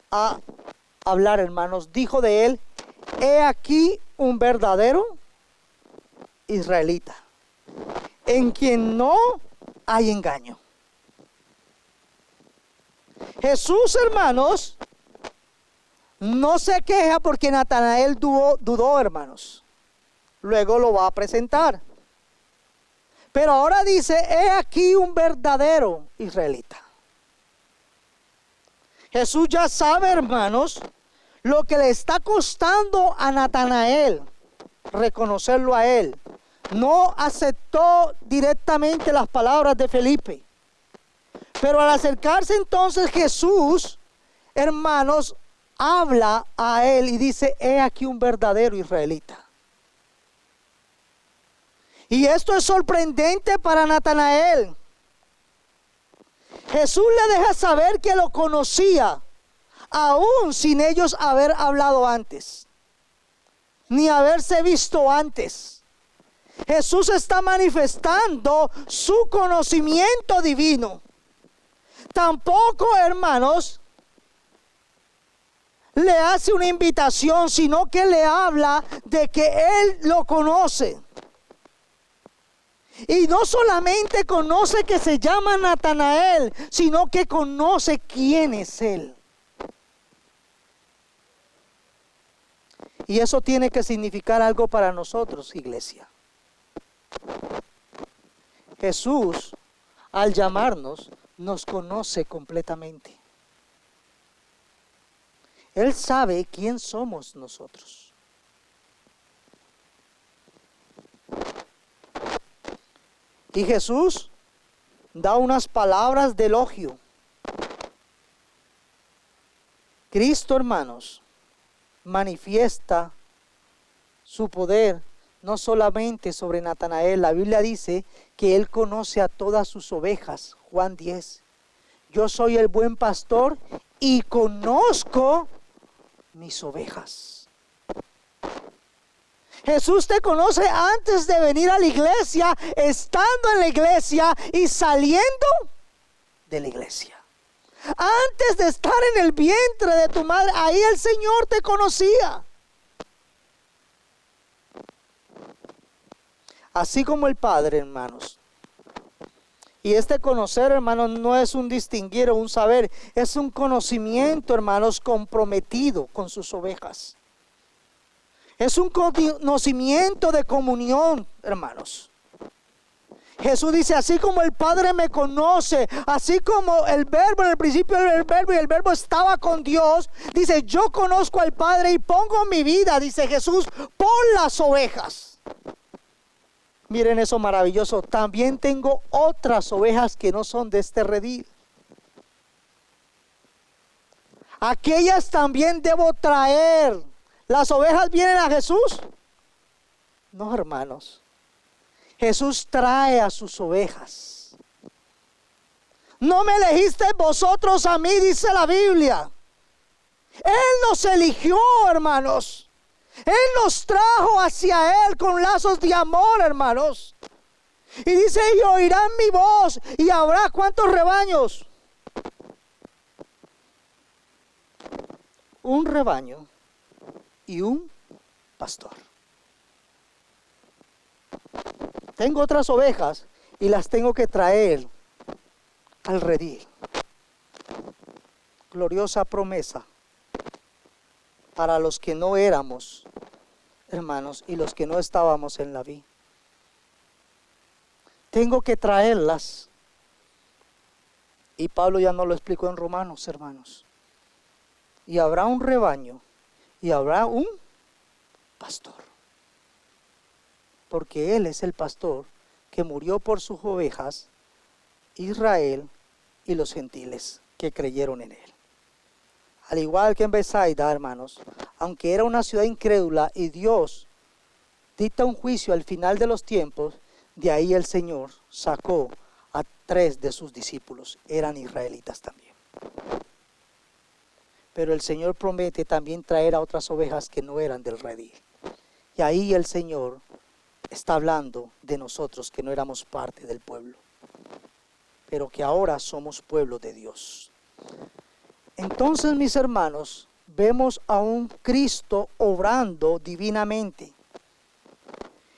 [SPEAKER 1] a hablar, hermanos. Dijo de él, he aquí un verdadero israelita, en quien no hay engaño. Jesús, hermanos, no se queja porque Natanael dudó, hermanos. Luego lo va a presentar. Pero ahora dice, he aquí un verdadero israelita. Jesús ya sabe, hermanos, lo que le está costando a Natanael reconocerlo a él. No aceptó directamente las palabras de Felipe. Pero al acercarse entonces Jesús, hermanos, habla a él y dice, he aquí un verdadero israelita. Y esto es sorprendente para Natanael. Jesús le deja saber que lo conocía, aún sin ellos haber hablado antes, ni haberse visto antes. Jesús está manifestando su conocimiento divino. Tampoco, hermanos, le hace una invitación, sino que le habla de que él lo conoce. Y no solamente conoce que se llama Natanael, sino que conoce quién es él. Y eso tiene que significar algo para nosotros, iglesia. Jesús, al llamarnos, nos conoce completamente. Él sabe quién somos nosotros. Y Jesús da unas palabras de elogio. Cristo, hermanos, manifiesta su poder no solamente sobre Natanael. La Biblia dice que Él conoce a todas sus ovejas. Juan 10. Yo soy el buen pastor y conozco mis ovejas. Jesús te conoce antes de venir a la iglesia, estando en la iglesia y saliendo de la iglesia. Antes de estar en el vientre de tu madre, ahí el Señor te conocía. Así como el Padre, hermanos. Y este conocer, hermanos, no es un distinguir o un saber, es un conocimiento, hermanos, comprometido con sus ovejas. Es un conocimiento de comunión, hermanos. Jesús dice, así como el Padre me conoce, así como el verbo, en el principio era el verbo y el verbo estaba con Dios, dice, yo conozco al Padre y pongo mi vida, dice Jesús, por las ovejas. Miren eso maravilloso. También tengo otras ovejas que no son de este redil. Aquellas también debo traer. ¿Las ovejas vienen a Jesús? No, hermanos. Jesús trae a sus ovejas. No me elegisteis vosotros a mí, dice la Biblia. Él nos eligió, hermanos. Él nos trajo hacia Él con lazos de amor, hermanos. Y dice, y oirán mi voz. Y habrá ¿cuántos rebaños? Un rebaño y un pastor. Tengo otras ovejas y las tengo que traer al redil. Gloriosa promesa para los que no éramos, hermanos, y los que no estábamos en la vid. Tengo que traerlas. Y Pablo ya nos lo explicó en Romanos, hermanos. Y habrá un rebaño y habrá un pastor. Porque Él es el pastor que murió por sus ovejas, Israel y los gentiles que creyeron en Él. Al igual que en Betsaida, hermanos, aunque era una ciudad incrédula y Dios dicta un juicio al final de los tiempos, de ahí el Señor sacó a 3 de sus discípulos, eran israelitas también. Pero el Señor promete también traer a otras ovejas que no eran del redil. Y ahí el Señor está hablando de nosotros que no éramos parte del pueblo, pero que ahora somos pueblo de Dios. Entonces, mis hermanos, vemos a un Cristo obrando divinamente.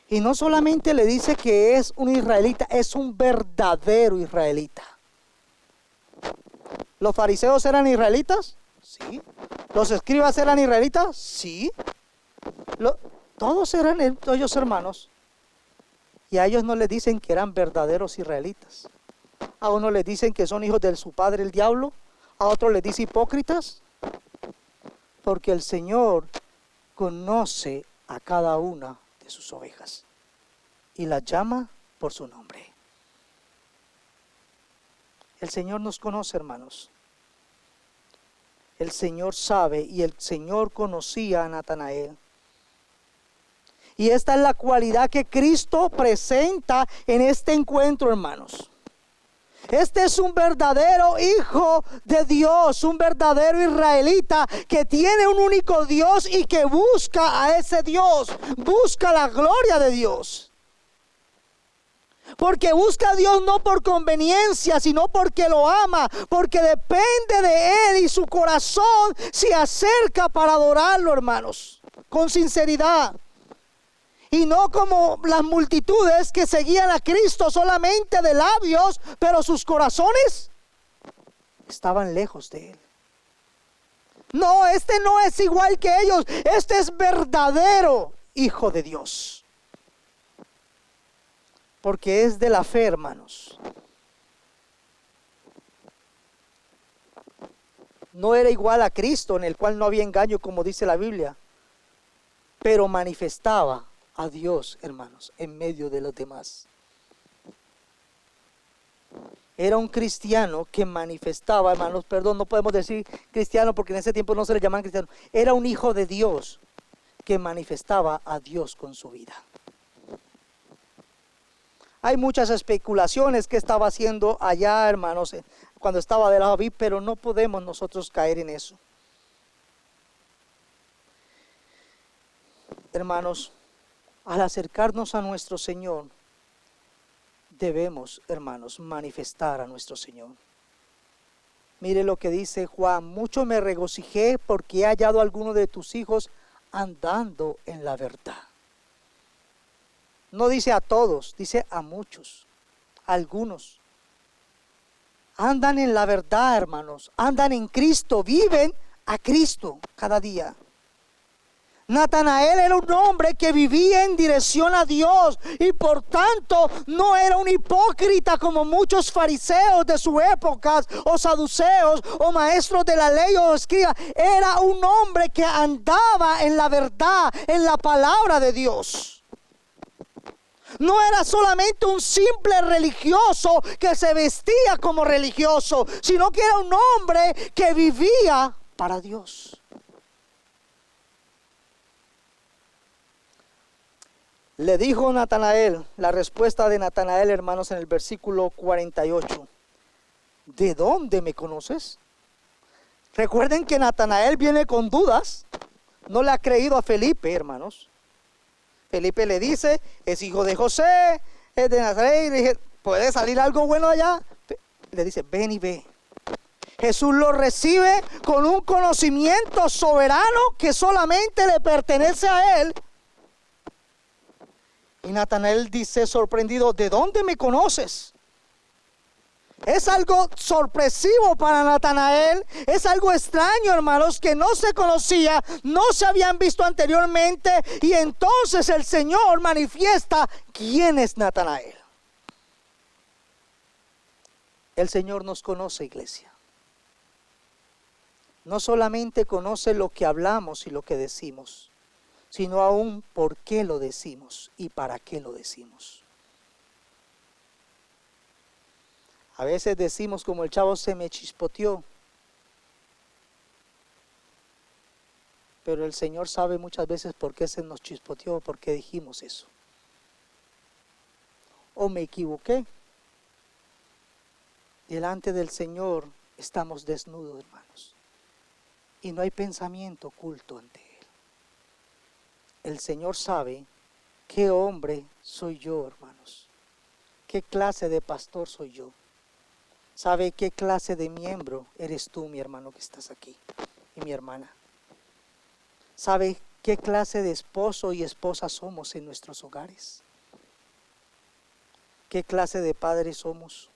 [SPEAKER 1] Y no solamente le dice que es un israelita, es un verdadero israelita. ¿Los fariseos eran israelitas? Sí. ¿Los escribas eran israelitas? Sí. Todos eran ellos hermanos. Y a ellos no les dicen que eran verdaderos israelitas. A uno les dicen que son hijos de su padre el diablo. A otros les dice hipócritas. Porque el Señor conoce a cada una de sus ovejas y las llama por su nombre. El Señor nos conoce, hermanos. El Señor sabe, y el Señor conocía a Natanael. Y esta es la cualidad que Cristo presenta en este encuentro, hermanos. Este es un verdadero hijo de Dios, un verdadero israelita que tiene un único Dios y que busca a ese Dios, busca la gloria de Dios. Porque busca a Dios no por conveniencia, sino porque lo ama, porque depende de Él y su corazón se acerca para adorarlo, hermanos, con sinceridad. Y no como las multitudes que seguían a Cristo solamente de labios, pero sus corazones estaban lejos de Él. No, este no es igual que ellos. Este es verdadero hijo de Dios. Porque es de la fe, hermanos. No era igual a Cristo, en el cual no había engaño, como dice la Biblia, pero manifestaba a Dios, hermanos, en medio de los demás. Era un cristiano que manifestaba, hermanos, perdón, no podemos decir cristiano porque en ese tiempo no se le llamaban cristianos. Era un hijo de Dios que manifestaba a Dios con su vida. Hay muchas especulaciones que estaba haciendo allá, hermanos, cuando estaba de la vid, pero no podemos nosotros caer en eso. Hermanos, al acercarnos a nuestro Señor, debemos, hermanos, manifestar a nuestro Señor. Mire lo que dice Juan: mucho me regocijé porque he hallado a alguno de tus hijos andando en la verdad. No dice a todos, dice a muchos, a algunos. Andan en la verdad, hermanos, andan en Cristo, viven a Cristo cada día. Natanael era un hombre que vivía en dirección a Dios y por tanto no era un hipócrita como muchos fariseos de su época o saduceos o maestros de la ley o escribas. Era un hombre que andaba en la verdad, en la palabra de Dios. No era solamente un simple religioso que se vestía como religioso, sino que era un hombre que vivía para Dios. Le dijo Natanael, la respuesta de Natanael, hermanos, en el versículo 48. ¿De dónde me conoces? Recuerden que Natanael viene con dudas. No le ha creído a Felipe, hermanos. Felipe le dice, es hijo de José, es de Nazaret. Y le dije, ¿puede salir algo bueno allá? Le dice, ven y ve. Jesús lo recibe con un conocimiento soberano que solamente le pertenece a él. Y Natanael dice sorprendido, ¿de dónde me conoces? Es algo sorpresivo para Natanael, es algo extraño, hermanos, que no se conocía, no se habían visto anteriormente. Y entonces el Señor manifiesta quién es Natanael. El Señor nos conoce, iglesia. No solamente conoce lo que hablamos y lo que decimos, sino aún por qué lo decimos y para qué lo decimos. A veces decimos como el chavo, se me chispoteó. Pero el Señor sabe muchas veces por qué se nos chispoteó, por qué dijimos eso. O me equivoqué. Delante del Señor estamos desnudos, hermanos. Y no hay pensamiento oculto ante Él. El Señor sabe qué hombre soy yo, hermanos. Qué clase de pastor soy yo. Sabe qué clase de miembro eres tú, mi hermano, que estás aquí, y mi hermana. Sabe qué clase de esposo y esposa somos en nuestros hogares. Qué clase de padres somos.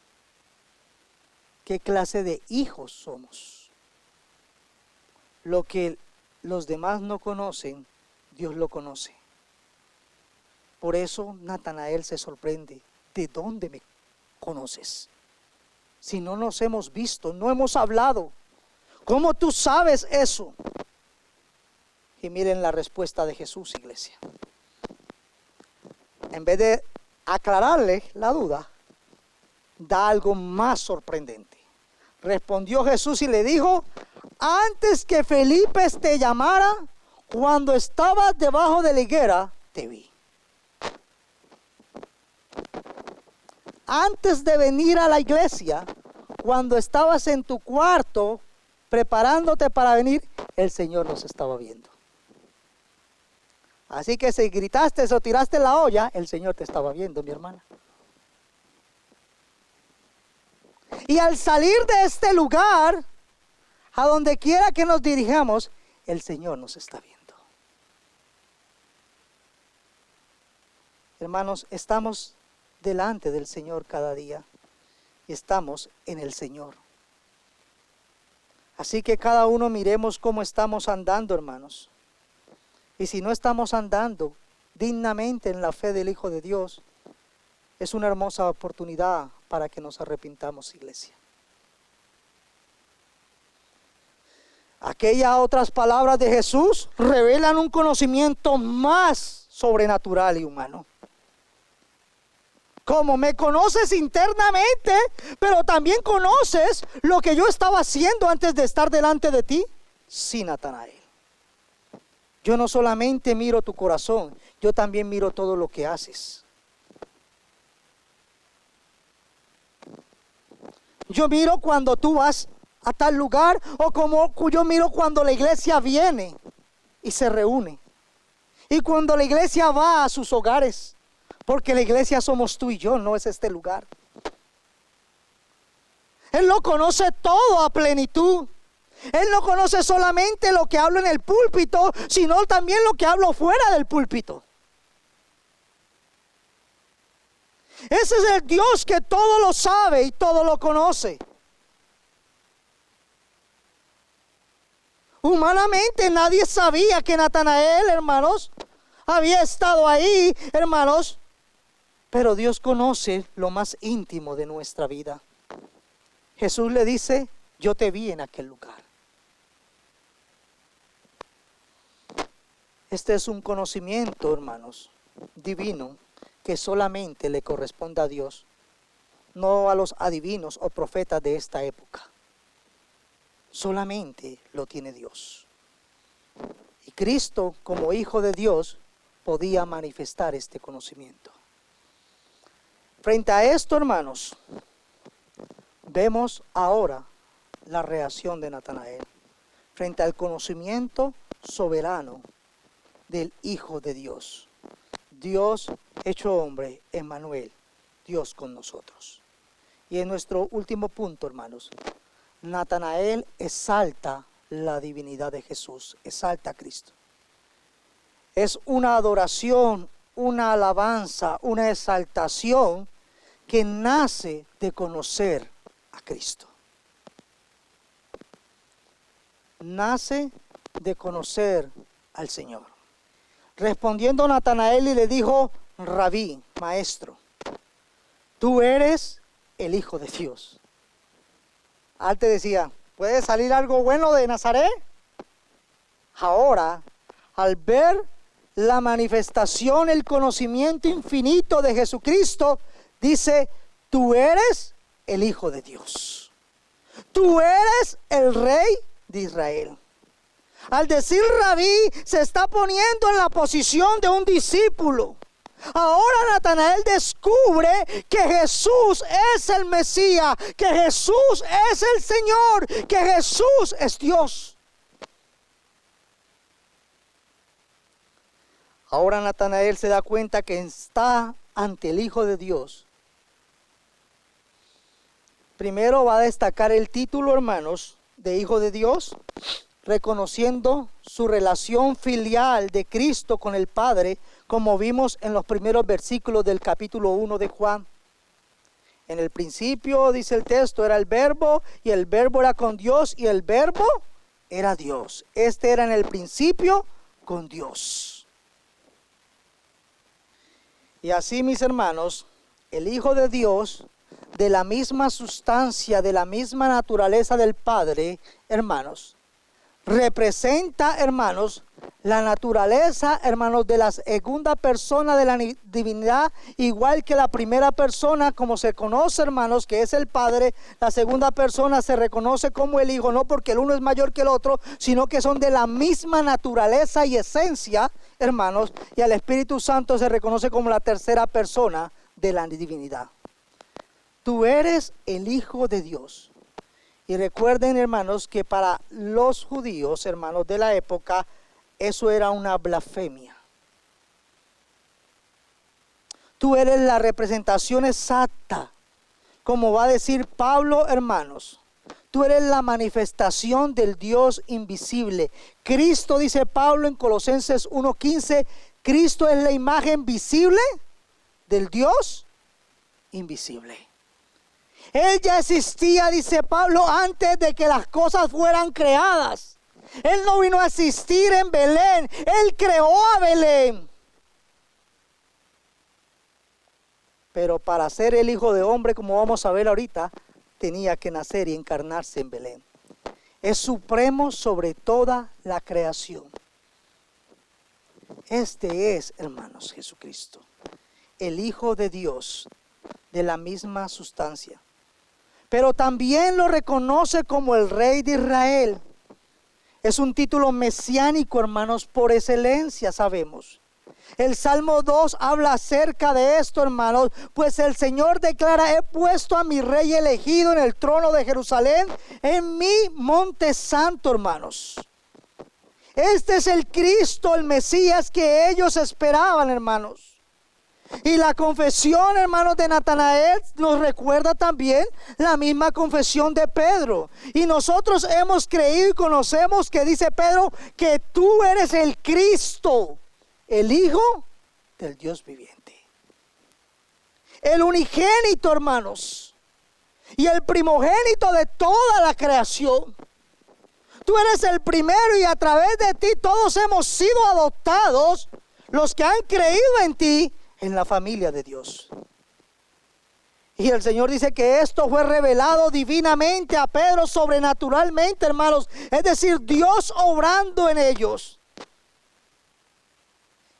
[SPEAKER 1] Qué clase de hijos somos. Lo que los demás no conocen, Dios lo conoce. Por eso Natanael se sorprende. ¿De dónde me conoces? Si no nos hemos visto, no hemos hablado. ¿Cómo tú sabes eso? Y miren la respuesta de Jesús, iglesia. En vez de aclararle la duda, da algo más sorprendente. Respondió Jesús y le dijo, antes que Felipe te llamara, cuando estabas debajo de la higuera, te vi. Antes de venir a la iglesia, cuando estabas en tu cuarto, preparándote para venir, el Señor nos estaba viendo. Así que si gritaste o tiraste la olla, el Señor te estaba viendo, mi hermana. Y al salir de este lugar, a donde quiera que nos dirijamos, el Señor nos está viendo. Hermanos, estamos delante del Señor cada día y estamos en el Señor. Así que cada uno miremos cómo estamos andando, hermanos. Y si no estamos andando dignamente en la fe del Hijo de Dios, es una hermosa oportunidad para que nos arrepintamos, iglesia. Aquellas otras palabras de Jesús revelan un conocimiento más sobrenatural y humano. Como me conoces internamente, pero también conoces lo que yo estaba haciendo antes de estar delante de ti. Sí, Natanael. Yo no solamente miro tu corazón, yo también miro todo lo que haces. Yo miro cuando tú vas a tal lugar, o como yo miro cuando la iglesia viene y se reúne. Y cuando la iglesia va a sus hogares. Porque la iglesia somos tú y yo, no es este lugar. Él lo conoce todo a plenitud. Él no conoce solamente lo que hablo en el púlpito, sino también lo que hablo fuera del púlpito. Ese es el Dios que todo lo sabe y todo lo conoce. Humanamente nadie sabía que Natanael, hermanos, había estado ahí, hermanos. Pero Dios conoce lo más íntimo de nuestra vida. Jesús le dice, yo te vi en aquel lugar. Este es un conocimiento, hermanos, divino, que solamente le corresponde a Dios, no a los adivinos o profetas de esta época. Solamente lo tiene Dios. Y Cristo, como Hijo de Dios, podía manifestar este conocimiento. Frente a esto, hermanos, vemos ahora la reacción de Natanael frente al conocimiento soberano del Hijo de Dios. Dios hecho hombre, Emmanuel, Dios con nosotros. Y en nuestro último punto, hermanos, Natanael exalta la divinidad de Jesús, exalta a Cristo. Es una adoración, una alabanza, una exaltación que nace de conocer a Cristo. Nace de conocer al Señor. Respondiendo Natanael y le dijo, Rabí, maestro, tú eres el Hijo de Dios. Antes decía, ¿puede salir algo bueno de Nazaret? Ahora, al ver la manifestación, el conocimiento infinito de Jesucristo, dice, tú eres el Hijo de Dios. Tú eres el Rey de Israel. Al decir Rabí, se está poniendo en la posición de un discípulo. Ahora Natanael descubre que Jesús es el Mesías, que Jesús es el Señor, que Jesús es Dios. Ahora Natanael se da cuenta que está ante el Hijo de Dios. Primero va a destacar el título, hermanos, de Hijo de Dios, reconociendo su relación filial de Cristo con el Padre, como vimos en los primeros versículos del capítulo 1 de Juan. En el principio, dice el texto, era el Verbo, y el Verbo era con Dios, y el Verbo era Dios. Este era en el principio con Dios. Y así, mis hermanos, el Hijo de Dios, de la misma sustancia, de la misma naturaleza del Padre, hermanos, representa, hermanos, la naturaleza, hermanos, de la segunda persona de la divinidad, igual que la primera persona, como se conoce, hermanos, que es el Padre. La segunda persona se reconoce como el Hijo, no porque el uno es mayor que el otro, sino que son de la misma naturaleza y esencia, hermanos, y al Espíritu Santo se reconoce como la tercera persona de la divinidad. Tú eres el Hijo de Dios. Y recuerden, hermanos, que para los judíos, hermanos, de la época, eso era una blasfemia. Tú eres la representación exacta, como va a decir Pablo, hermanos. Tú eres la manifestación del Dios invisible. Cristo, dice Pablo en Colosenses 1:15, Cristo es la imagen visible del Dios invisible. Él ya existía, dice Pablo, antes de que las cosas fueran creadas. Él no vino a existir en Belén, Él creó a Belén. Pero para ser el Hijo de Hombre, como vamos a ver ahorita, tenía que nacer y encarnarse en Belén. Es supremo sobre toda la creación. Este es, hermanos, Jesucristo, el Hijo de Dios, de la misma sustancia. Pero también lo reconoce como el Rey de Israel. Es un título mesiánico, hermanos, por excelencia, sabemos. El Salmo 2 habla acerca de esto, hermanos, pues el Señor declara, he puesto a mi Rey elegido en el trono de Jerusalén, en mi monte santo, hermanos. Este es el Cristo, el Mesías que ellos esperaban, hermanos. Y la confesión, hermanos, de Natanael nos recuerda también la misma confesión de Pedro. Y nosotros hemos creído y conocemos que dice Pedro que tú eres el Cristo, el Hijo del Dios viviente. El unigénito, hermanos, y el primogénito de toda la creación. Tú eres el primero y a través de ti todos hemos sido adoptados, los que han creído en ti, en la familia de Dios. Y el Señor dice que esto fue revelado divinamente a Pedro, sobrenaturalmente, hermanos. Es decir, Dios obrando en ellos.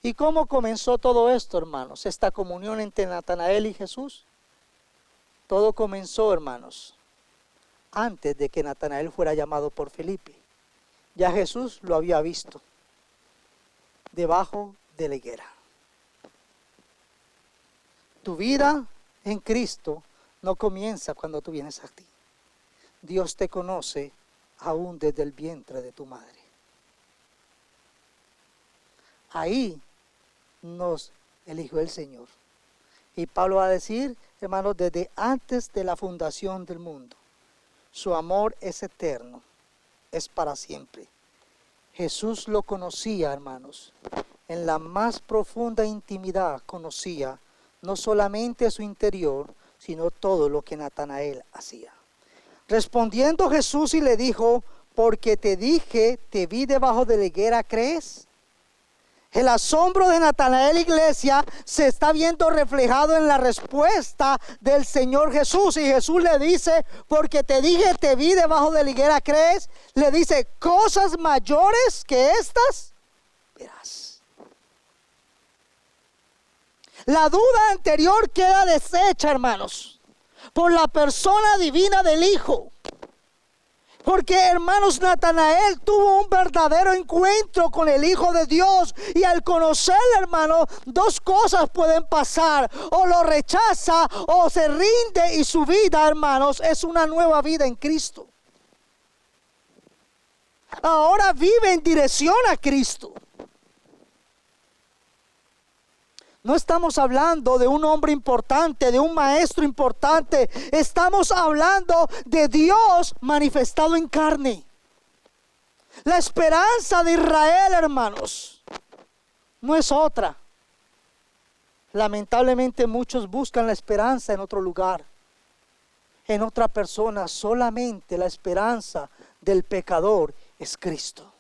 [SPEAKER 1] ¿Y cómo comenzó todo esto, hermanos? Esta comunión entre Natanael y Jesús. Todo comenzó, hermanos, antes de que Natanael fuera llamado por Felipe. Ya Jesús lo había visto debajo de la higuera. Tu vida en Cristo no comienza cuando tú vienes a ti. Dios te conoce aún desde el vientre de tu madre. Ahí nos eligió el Señor. Y Pablo va a decir, hermanos, desde antes de la fundación del mundo, su amor es eterno, es para siempre. Jesús lo conocía, hermanos, en la más profunda intimidad conocía no solamente su interior, sino todo lo que Natanael hacía. Respondiendo Jesús y le dijo, porque te dije, te vi debajo de la higuera, ¿crees? El asombro de Natanael, iglesia, se está viendo reflejado en la respuesta del Señor Jesús. Y Jesús le dice, porque te dije, te vi debajo de la higuera, ¿crees? Le dice, cosas mayores que estas verás. La duda anterior queda deshecha, hermanos, por la persona divina del Hijo. Porque, hermanos, Natanael tuvo un verdadero encuentro con el Hijo de Dios. Y al conocerle, hermano, dos cosas pueden pasar. O lo rechaza o se rinde y su vida, hermanos, es una nueva vida en Cristo. Ahora vive en dirección a Cristo. No estamos hablando de un hombre importante, de un maestro importante. Estamos hablando de Dios manifestado en carne. La esperanza de Israel, hermanos, no es otra. Lamentablemente muchos buscan la esperanza en otro lugar, en otra persona. Solamente la esperanza del pecador es Cristo.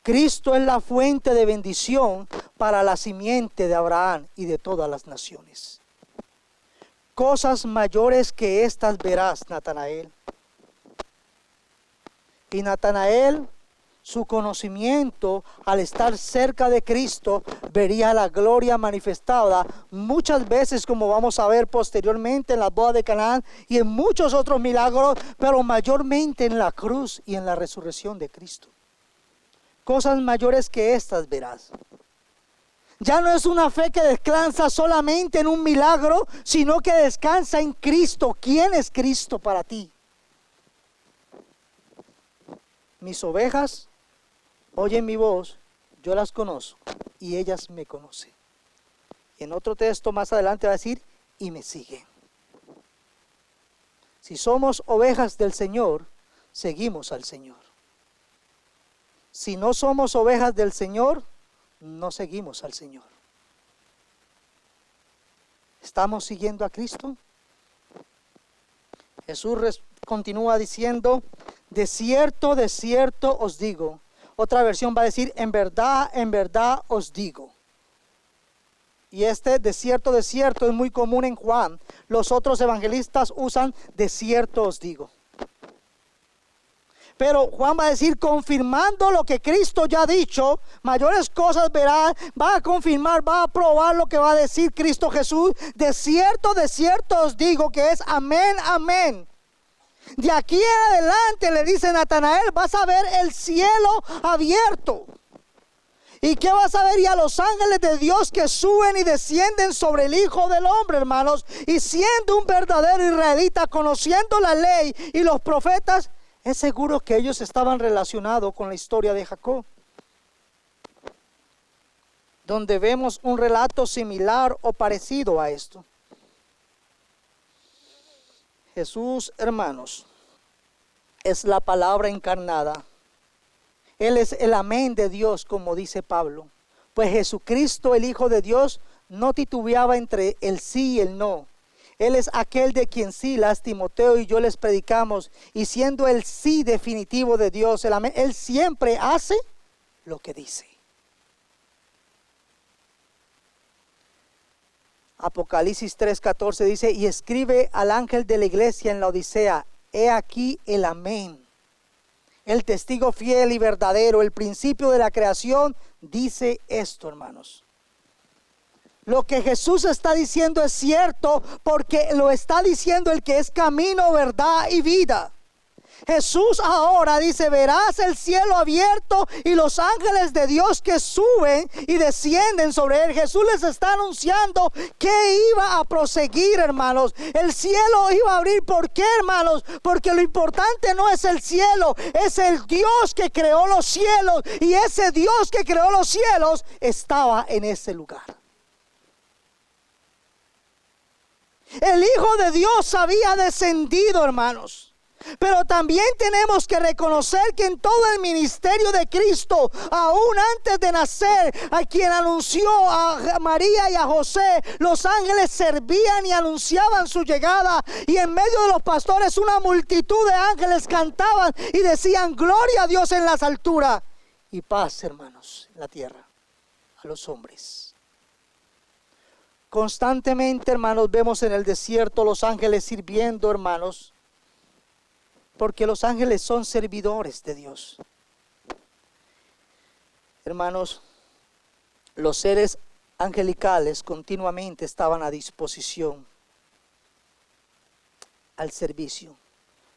[SPEAKER 1] Cristo es la fuente de bendición para la simiente de Abraham y de todas las naciones. Cosas mayores que estas verás, Natanael. Y Natanael, su conocimiento al estar cerca de Cristo, vería la gloria manifestada muchas veces, como vamos a ver posteriormente en la boda de Canaán y en muchos otros milagros, pero mayormente en la cruz y en la resurrección de Cristo. Cosas mayores que estas verás. Ya no es una fe que descansa solamente en un milagro, sino que descansa en Cristo. ¿Quién es Cristo para ti? Mis ovejas oyen mi voz, yo las conozco y ellas me conocen. Y en otro texto más adelante va a decir, y me siguen. Si somos ovejas del Señor, seguimos al Señor. Si no somos ovejas del Señor, no seguimos al Señor. ¿Estamos siguiendo a Cristo? Jesús continúa diciendo, de cierto os digo. Otra versión va a decir, en verdad os digo. Y este de cierto es muy común en Juan. Los otros evangelistas usan de cierto os digo. Pero Juan va a decir, confirmando lo que Cristo ya ha dicho, mayores cosas verá, va a confirmar, va a probar lo que va a decir Cristo Jesús. De cierto os digo que es amén, amén. De aquí en adelante, le dice Natanael, vas a ver el cielo abierto. ¿Y qué vas a ver? Y a los ángeles de Dios que suben y descienden sobre el Hijo del Hombre, hermanos. Y siendo un verdadero israelita, conociendo la ley y los profetas, es seguro que ellos estaban relacionados con la historia de Jacob, donde vemos un relato similar o parecido a esto. Jesús, hermanos, es la palabra encarnada. Él es el amén de Dios, como dice Pablo. Pues Jesucristo, el Hijo de Dios, no titubeaba entre el sí y el no. Él es aquel de quien Silas, Timoteo y yo les predicamos, y siendo el sí definitivo de Dios, el amén, Él siempre hace lo que dice. Apocalipsis 3:14 dice, y escribe al ángel de la iglesia en la Odisea, he aquí el amén, el testigo fiel y verdadero, el principio de la creación, dice esto, hermanos. Lo que Jesús está diciendo es cierto, porque lo está diciendo el que es camino, verdad y vida. Jesús ahora dice, verás el cielo abierto y los ángeles de Dios que suben y descienden sobre él. Jesús les está anunciando que iba a proseguir, hermanos. El cielo iba a abrir. ¿Por qué, hermanos? Porque lo importante no es el cielo, es el Dios que creó los cielos. Y ese Dios que creó los cielos estaba en ese lugar. El Hijo de Dios había descendido, hermanos. Pero también tenemos que reconocer que en todo el ministerio de Cristo, aún antes de nacer, a quien anunció a María y a José, los ángeles servían y anunciaban su llegada. Y en medio de los pastores una multitud de ángeles cantaban y decían, gloria a Dios en las alturas y paz, hermanos, en la tierra a los hombres. Constantemente, hermanos, vemos en el desierto los ángeles sirviendo, hermanos, porque los ángeles son servidores de Dios. Hermanos, los seres angelicales continuamente estaban a disposición al servicio.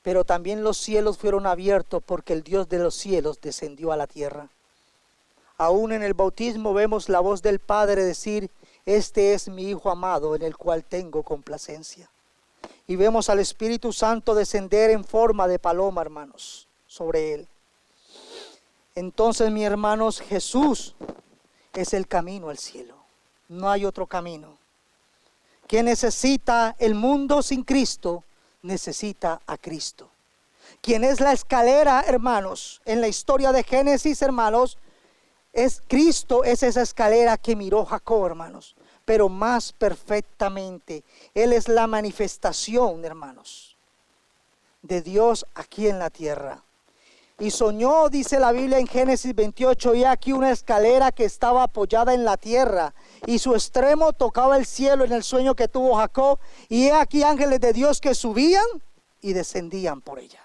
[SPEAKER 1] Pero también los cielos fueron abiertos porque el Dios de los cielos descendió a la tierra. Aún en el bautismo vemos la voz del Padre decir, este es mi Hijo amado en el cual tengo complacencia. Y vemos al Espíritu Santo descender en forma de paloma, hermanos, sobre él. Entonces, mis hermanos, Jesús es el camino al cielo. No hay otro camino. Quien necesita el mundo sin Cristo, necesita a Cristo. Quien es la escalera, hermanos, en la historia de Génesis, hermanos, es Cristo, es esa escalera que miró Jacob, hermanos. Pero más perfectamente, Él es la manifestación, hermanos, de Dios aquí en la tierra. Y soñó, dice la Biblia en Génesis 28, y aquí una escalera que estaba apoyada en la tierra, y su extremo tocaba el cielo en el sueño que tuvo Jacob, y he aquí ángeles de Dios que subían y descendían por ella.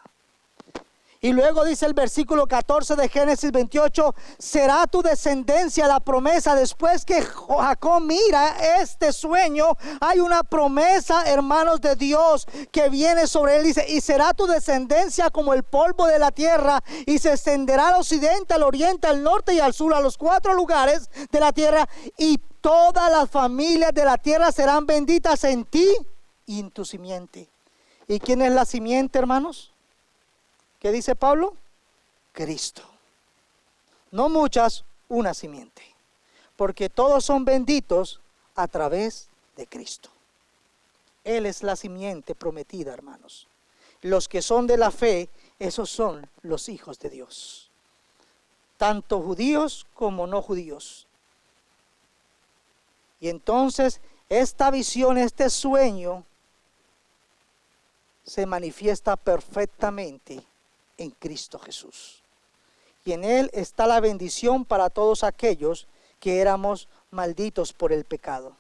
[SPEAKER 1] Y luego dice el versículo 14 de Génesis 28, será tu descendencia la promesa. Después que Jacob mira este sueño, hay una promesa, hermanos, de Dios que viene sobre él. Dice, y será tu descendencia como el polvo de la tierra, y se extenderá al occidente, al oriente, al norte y al sur, a los 4 lugares de la tierra, y todas las familias de la tierra serán benditas en ti y en tu simiente. ¿Y quién es la simiente, hermanos? ¿Qué dice Pablo? Cristo. No muchas, una simiente. Porque todos son benditos a través de Cristo. Él es la simiente prometida, hermanos. Los que son de la fe, esos son los hijos de Dios. Tanto judíos como no judíos. Y entonces esta visión, este sueño, se manifiesta perfectamente en Cristo Jesús. Y en Él está la bendición para todos aquellos que éramos malditos por el pecado.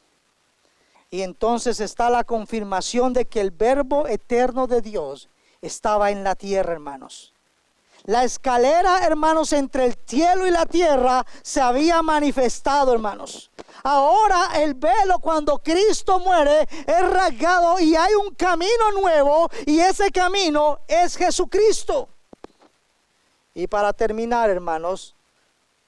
[SPEAKER 1] Y entonces está la confirmación de que el verbo eterno de Dios estaba en la tierra, hermanos. La escalera, hermanos, entre el cielo y la tierra se había manifestado, hermanos. Ahora el velo, cuando Cristo muere, es rasgado y hay un camino nuevo, y ese camino es Jesucristo. Y para terminar, hermanos,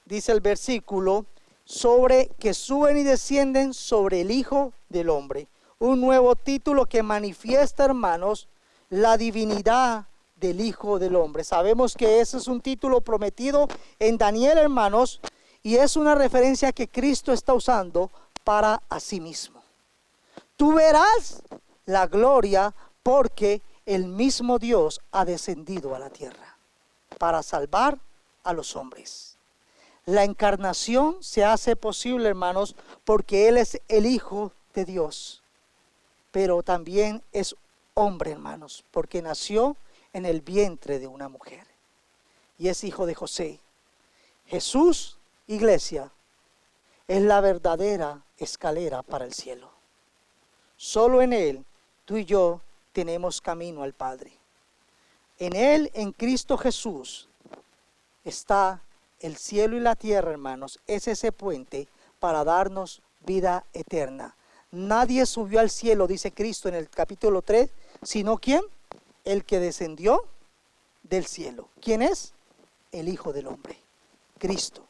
[SPEAKER 1] dice el versículo, sobre que suben y descienden sobre el Hijo del Hombre. Un nuevo título que manifiesta, hermanos, la divinidad del Hijo del Hombre. Sabemos que ese es un título prometido en Daniel, hermanos, y es una referencia que Cristo está usando para a sí mismo. Tú verás la gloria porque el mismo Dios ha descendido a la tierra para salvar a los hombres. La encarnación se hace posible, hermanos, porque Él es el Hijo de Dios. pero también es hombre, hermanos, porque nació en el vientre de una mujer y es hijo de José. Jesús, iglesia, es la verdadera escalera para el cielo. Solo en Él, tú y yo, tenemos camino al Padre. En Él, en Cristo Jesús, está el cielo y la tierra, hermanos. Es ese puente para darnos vida eterna. Nadie subió al cielo, dice Cristo en el capítulo 3, sino ¿quién? El que descendió del cielo. ¿Quién es? El Hijo del Hombre, Cristo,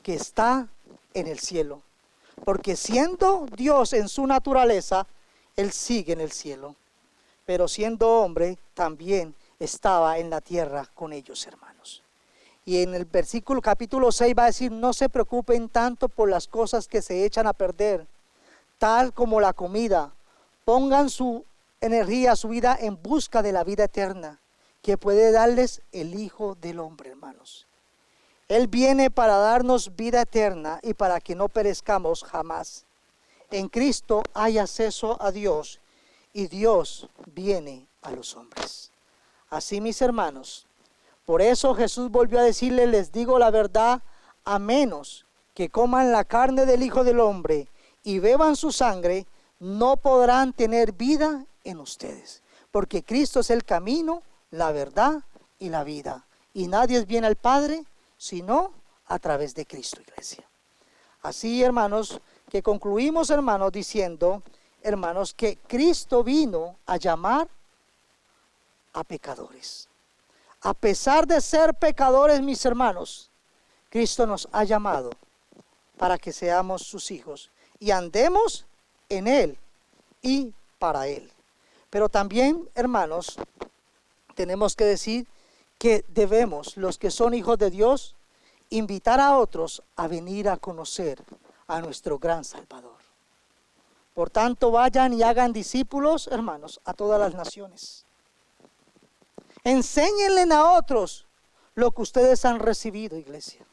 [SPEAKER 1] que está en el cielo. Porque siendo Dios en su naturaleza, Él sigue en el cielo. Pero siendo hombre, también estaba en la tierra con ellos, hermanos. Y en el versículo capítulo 6 va a decir, no se preocupen tanto por las cosas que se echan a perder, tal como la comida. Pongan su energía, su vida en busca de la vida eterna, que puede darles el Hijo del Hombre, hermanos. Él viene para darnos vida eterna y para que no perezcamos jamás. En Cristo hay acceso a Dios y Dios viene a los hombres. Así, mis hermanos, por eso Jesús volvió a decirle, les digo la verdad, a menos que coman la carne del Hijo del Hombre y beban su sangre, no podrán tener vida en ustedes. Porque Cristo es el camino, la verdad y la vida. Y nadie viene al Padre sino a través de Cristo, iglesia. Así, hermanos, que concluimos, hermanos, diciendo, hermanos, que Cristo vino a llamar a pecadores. A pesar de ser pecadores, mis hermanos, Cristo nos ha llamado para que seamos sus hijos y andemos en Él y para Él. Pero también, hermanos, tenemos que decir que debemos, los que son hijos de Dios, invitar a otros a venir a conocer a nuestro gran Salvador. Por tanto, vayan y hagan discípulos, hermanos, a todas las naciones. Enséñenle a otros lo que ustedes han recibido, iglesia.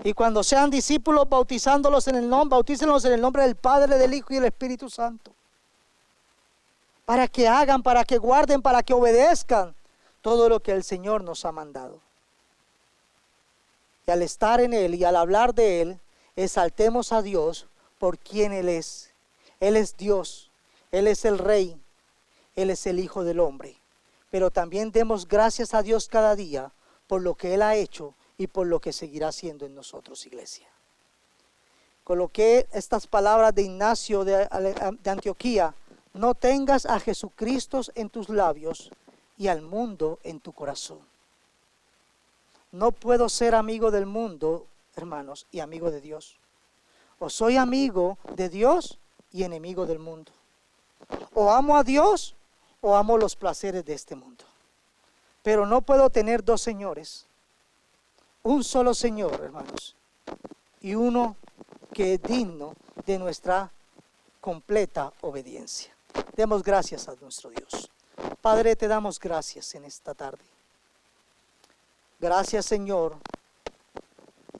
[SPEAKER 1] Y cuando sean discípulos, bautícenlos en el nombre del Padre, del Hijo y del Espíritu Santo. Para que hagan, para que guarden, para que obedezcan todo lo que el Señor nos ha mandado. Y al estar en Él y al hablar de Él, exaltemos a Dios por quien Él es. Él es Dios, Él es el Rey, Él es el Hijo del Hombre. Pero también demos gracias a Dios cada día por lo que Él ha hecho y por lo que seguirá haciendo en nosotros, iglesia. Coloqué estas palabras de Ignacio de Antioquía. No tengas a Jesucristo en tus labios y al mundo en tu corazón. No puedo ser amigo del mundo, hermanos, y amigo de Dios. O soy amigo de Dios y enemigo del mundo. O amo a Dios o amo los placeres de este mundo. Pero no puedo tener dos señores. Un solo Señor, hermanos. Y uno que es digno de nuestra completa obediencia. Demos gracias a nuestro Dios. Padre, te damos gracias en esta tarde. Gracias, Señor,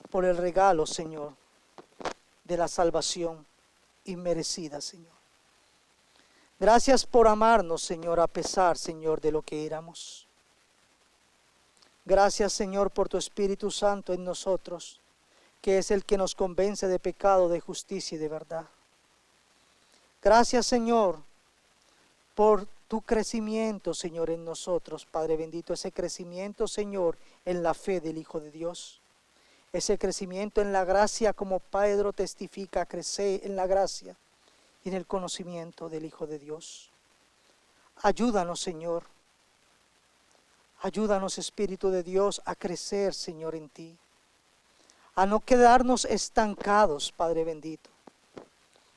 [SPEAKER 1] por el regalo, Señor, de la salvación inmerecida, Señor. Gracias por amarnos, Señor, a pesar, Señor, de lo que éramos. Gracias, Señor, por tu Espíritu Santo en nosotros, que es el que nos convence de pecado, de justicia y de verdad. Gracias, Señor, por tu crecimiento, Señor, en nosotros, Padre bendito. Ese crecimiento, Señor, en la fe del Hijo de Dios. Ese crecimiento en la gracia, como Pedro testifica, crecer en la gracia y en el conocimiento del Hijo de Dios. Ayúdanos, Señor. Ayúdanos, Espíritu de Dios, a crecer, Señor, en ti. A no quedarnos estancados, Padre bendito,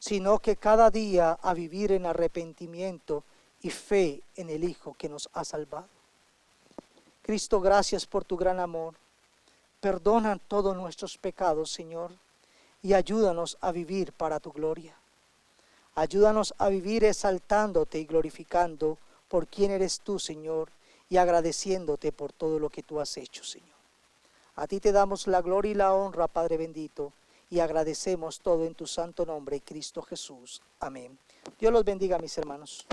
[SPEAKER 1] sino que cada día a vivir en arrepentimiento y fe en el Hijo que nos ha salvado. Cristo, gracias por tu gran amor. Perdona todos nuestros pecados, Señor, y ayúdanos a vivir para tu gloria. Ayúdanos a vivir exaltándote y glorificando por quién eres tú, Señor, y agradeciéndote por todo lo que tú has hecho, Señor. A ti te damos la gloria y la honra, Padre bendito, y agradecemos todo en tu santo nombre, Cristo Jesús. Amén. Dios los bendiga, mis hermanos.